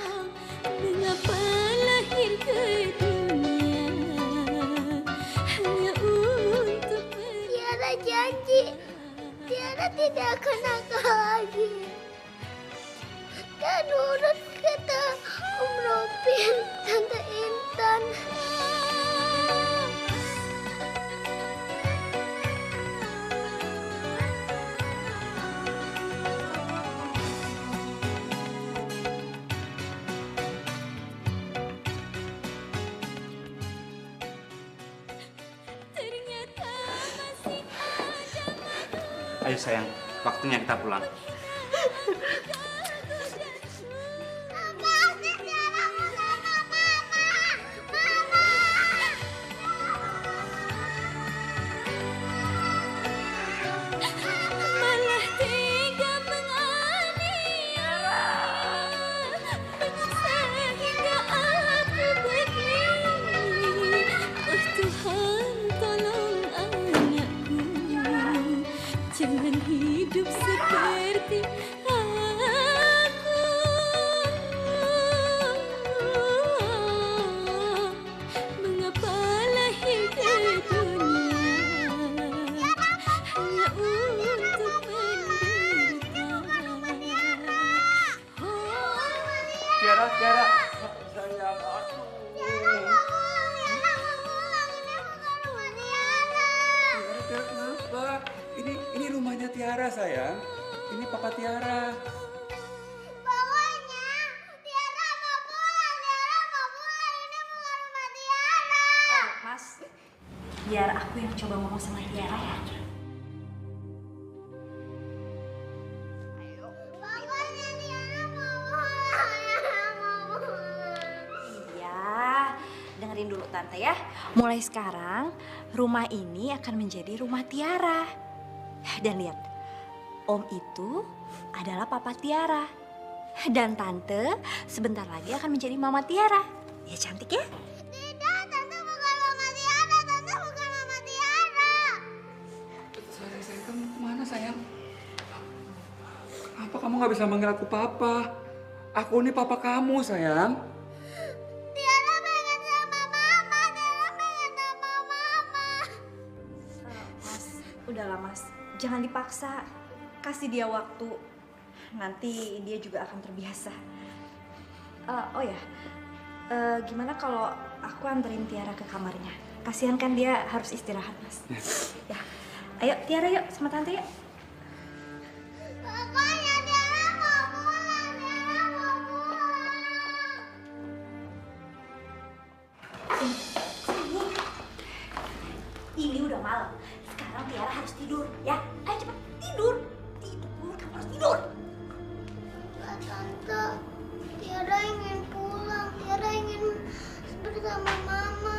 O: Mengapa lahir ke dunia hanya untuk
I: Tiara janji Tiara tidak akan nakal lagi. Dan nurut kata Om Robin, Tante Intan.
J: Ayo sayang, waktunya kita pulang.
O: malah tega menganiaya, menyiksa hingga aku begini. Oh Tuhan, tolong anakku, jangan hidup seperti aku. Mengapa lahir ke dunia hanya untuk menderita.
J: Tiara, sayang,
B: Tiara, kenapa? Ini rumahnya Tiara, sayang. Ini Papa Tiara.
I: Pokoknya Tiara mau pulang. Ini bukan rumah Tiara.
L: Oh, Mas, biar aku yang coba ngomong sama Tiara ya.
I: Pokoknya Tiara mau pulang.
L: Iya, dengerin dulu Tante ya. Mulai sekarang, rumah ini akan menjadi rumah Tiara. Dan lihat, Om itu adalah Papa Tiara. Dan Tante sebentar lagi akan menjadi Mama Tiara. Ya cantik ya?
I: Tidak, Tante bukan Mama Tiara. Tante bukan Mama Tiara.
B: Sayang, kamu kemana, sayang? Kenapa kamu nggak bisa manggil aku Papa? Aku ini Papa kamu, sayang.
I: Tiara pengen sama Mama. Tiara pengen sama Mama.
L: Mas, udahlah Mas. Jangan dipaksa. Kasih dia waktu. Nanti dia juga akan terbiasa. Oh ya, gimana kalau aku anterin Tiara ke kamarnya? Kasihan kan dia harus istirahat, Mas. Ya, ayo Tiara yuk sama Tante yuk.
I: Pokoknya Tiara mau pulang. Tiara mau pulang.
L: Ini udah malam. Sekarang Tiara harus tidur, ya. Ayo cepat tidur. Tidur, kamu harus tidur.
I: Enggak, Tante. Tiara ingin pulang. Tiara ingin bersama Mama.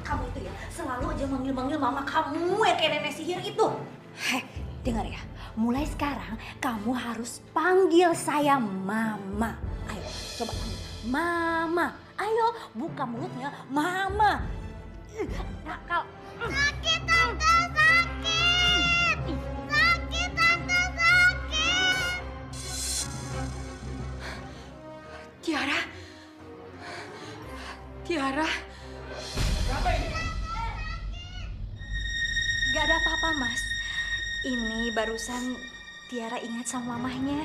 L: Kamu itu ya selalu aja manggil-manggil mama kamu yang kayak nenek sihir itu. Heh, dengar ya. Mulai sekarang kamu harus panggil saya Mama. Ayo, coba panggil. Mama. Ayo, buka mulutnya. Mama. Nakal.
I: Sakit, Tante, sakit. Sakit, Tante, sakit.
N: Tiara. Tiara.
L: Gak ada apa-apa, Mas. Ini barusan Tiara ingat sama mamahnya.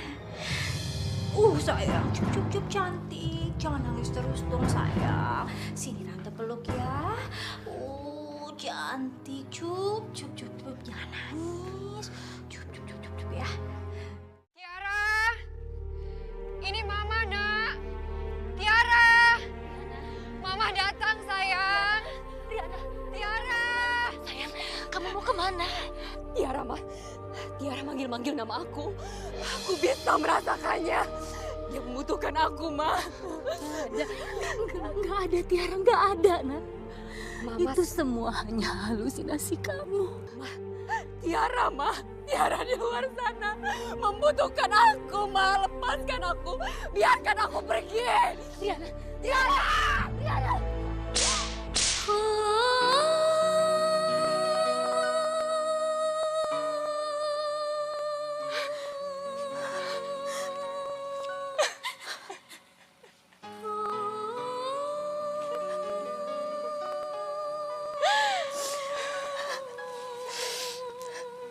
L: Sayang, cup cantik. Jangan nangis terus dong, sayang. Sini Tante peluk ya. Cantik. Cup. Jangan nangis. Cup ya.
N: Tiara. Ini Mama, Nak. Tiara. Mama datang, sayang. Tiara.
A: Sayang, kamu mau kemana?
N: Tiara, Tiara manggil-manggil nama aku. Aku bisa merasakannya. Dia membutuhkan aku, Ma.
A: Nggak ada Tiara, nggak ada, Nak.
N: Mama,
A: itu semua hanya halusinasi kamu.
N: Tiara, Ma. Tiara di luar sana membutuhkan aku, Ma. Lepaskan aku. Biarkan aku pergi. Tiara. Tiara. Tiara.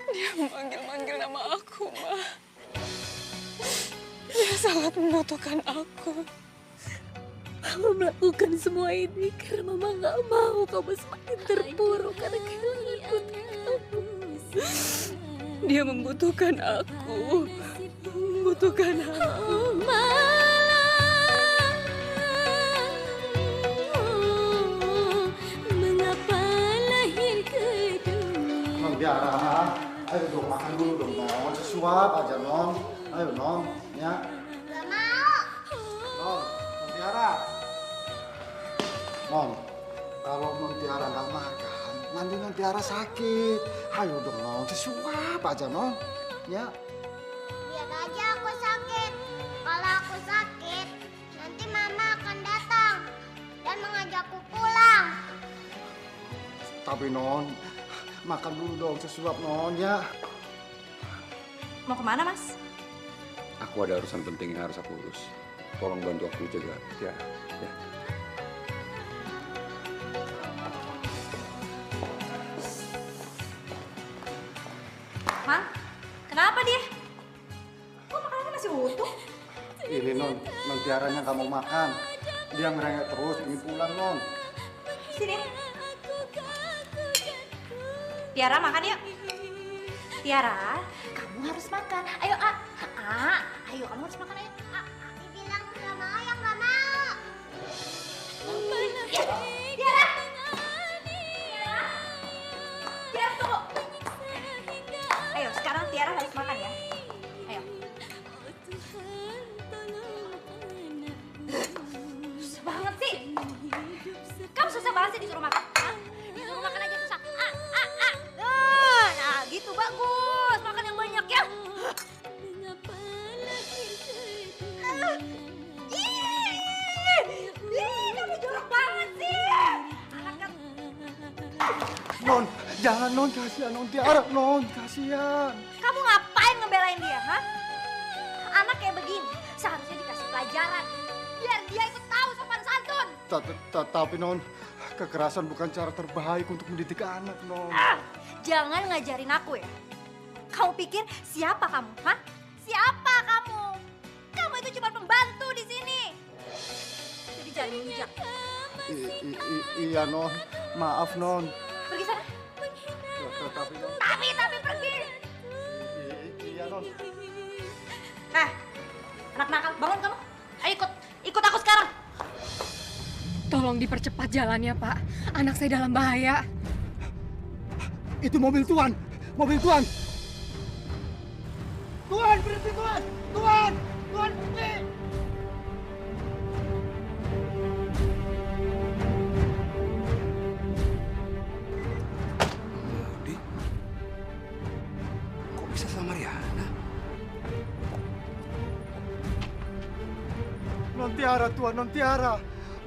O: Dia memanggil-manggil nama aku, Ma. Dia sangat membutuhkan aku.
A: Mama melakukan semua ini karena Mama gak mau kamu semakin terpuruk karena kehilangan putri kamu.
O: Dia membutuhkan aku. Membutuhkan aku.
A: Mengapa lahir ke dunia?
D: Non Tiara, ayo dong makan dulu dong non, sesuap aja non. Ayo non, ya.
I: Gak mau.
D: Non Tiara. Non, kalau non Tiara nggak makan, nanti non Tiara sakit. Ayo dong non, sesuap aja non, ya.
I: Biar aja aku sakit. Kalau aku sakit, nanti Mama akan datang dan mengajakku pulang.
D: Tapi non, makan dulu dong sesuap non, ya.
L: Mau kemana, Mas?
B: Aku ada urusan penting yang harus aku urus. Tolong bantu aku jaga Tiara, ya.
L: Man, kenapa dia? Kok makanannya masih utuh?
D: Ini non Tiaranya nggak mau makan. Dia ngerengek terus, ingin pulang non.
L: Sini. Tiara, makan yuk. Tiara, kamu harus makan. Ayo, ayo kamu harus makan, ayo.
I: Dibilang nggak mau, yang nggak mau.
L: Tiara. Tiara, tunggu. Ayo, sekarang Tiara harus makan ya. Ayo. Susah banget sih. Kamu susah banget sih disuruh makan. Hah? Disuruh makan aja susah. Nah, gitu bagus. Makan yang banyak ya. Kamu jorok banget sih. Anak
D: Non, jangan non, kasihan non Tiara, non, kasihan.
L: Kamu ngapain ngebelain dia, hah? Anak kayak begini seharusnya dikasih pelajaran biar dia ikut tahu sopan santun.
D: Tapi non, kekerasan bukan cara terbaik untuk mendidik anak non.
L: Jangan ngajarin aku ya. Kamu pikir siapa kamu, hah? Siapa kamu? Kamu itu cuma pembantu di sini. Jadi jangan injak.
D: Iya non, maaf non.
L: Pergi sana.
D: Tapi non.
L: Tapi pergi.
D: Iya non.
L: Anak nakal, bangun kamu. Ayo ikut aku sekarang.
N: Tolong dipercepat jalannya, Pak. Anak saya dalam bahaya.
D: Itu mobil Tuan, mobil Tuan. Tuan, berhenti Tuan. Tuan, berhenti.
B: Modi, kok bisa sama Riana?
D: Non Tiara Tuan, non Tiara.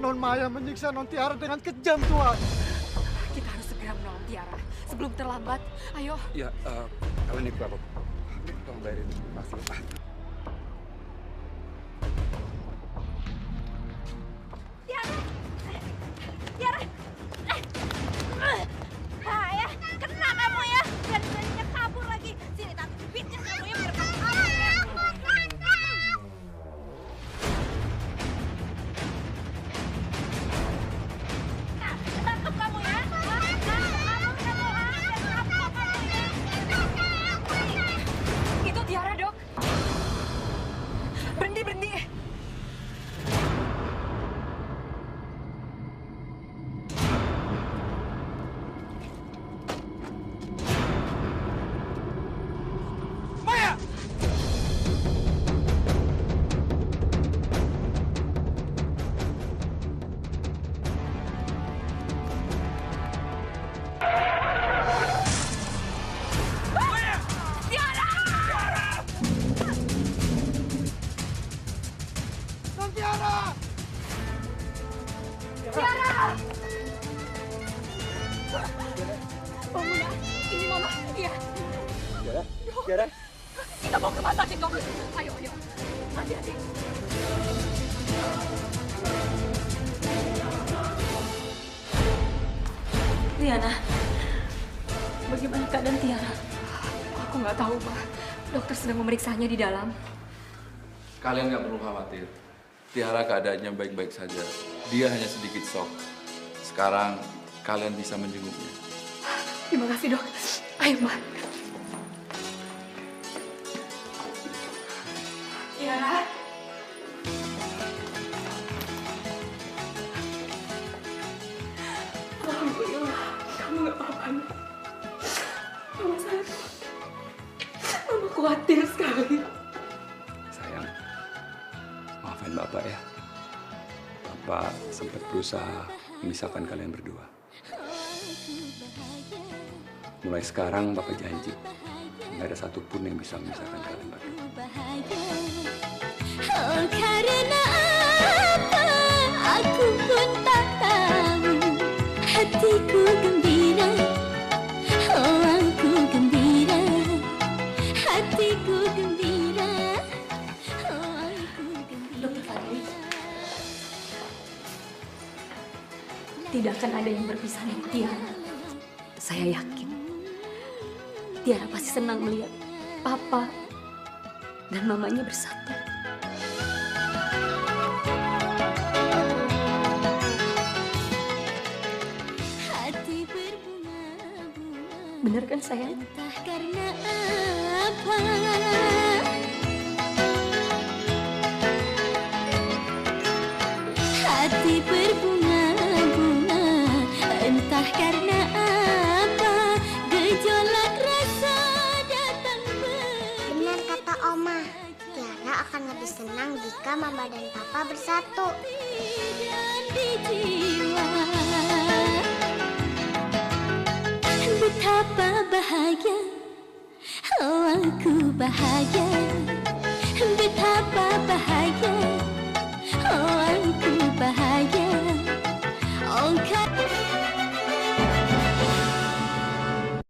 D: Non Maya menyiksa non Tiara dengan kejam Tuan.
N: Kita harus segera menolong Tiara sebelum terlambat. Ayo.
B: Ya, kalian ikut aku. Tolong bayarin pasti.
L: Tiara. Ya, kena kamu ya. Berani-beraninya kabur lagi. Sini tante bikin kamu ya biar kamu kabur ya. Ketangkep kamu ya.
N: Itu Tiara, Dok. Tiara! Bangun, ini Mama. Iya.
K: Tiara, Tiara.
N: Kita mau ke rumah sakit, dok. Ayo, ayo. Hati-hati.
A: Riana, bagaimana keadaan Tiara?
N: Aku nggak tahu, Pak. Dokter sedang memeriksanya di dalam.
C: Kalian nggak perlu khawatir. Tiara keadaannya baik-baik saja. Dia hanya sedikit shock. Sekarang kalian bisa menjenguknya.
N: Terima kasih, dok. Ayo, Pak. Tiara. Alhamdulillah, kamu nggak apa-apa. Mama saya, Mama khawatir sekali.
B: Sayang, maafin Bapak ya. Bapak sempat berusaha memisahkan kalian berdua. Mulai sekarang Bapak janji, nggak ada satupun yang bisa memisahkan kalian berdua.
Q: Oh, karena apa aku pun tak tahu, hatiku gembira. Oh, aku gembira, hatiku gembira. Oh, aku gembira.
A: Dokter Fadli, tidak akan ada yang berpisah dari Tiara. Saya yakin Tiara pasti senang melihat Papa dan Mamanya bersatu. Benar kan sayang?
Q: Entah karena apa, hati berbunga-bunga. Entah karena apa, gejolak rasa datang.
I: Benar kata Oma, Tiara akan lebih senang jika Mama dan Papa bersatu.
Q: Dan di jiwa, betapa bahagia. Oh, aku bahagia. Betapa bahagia. Oh, aku bahagia.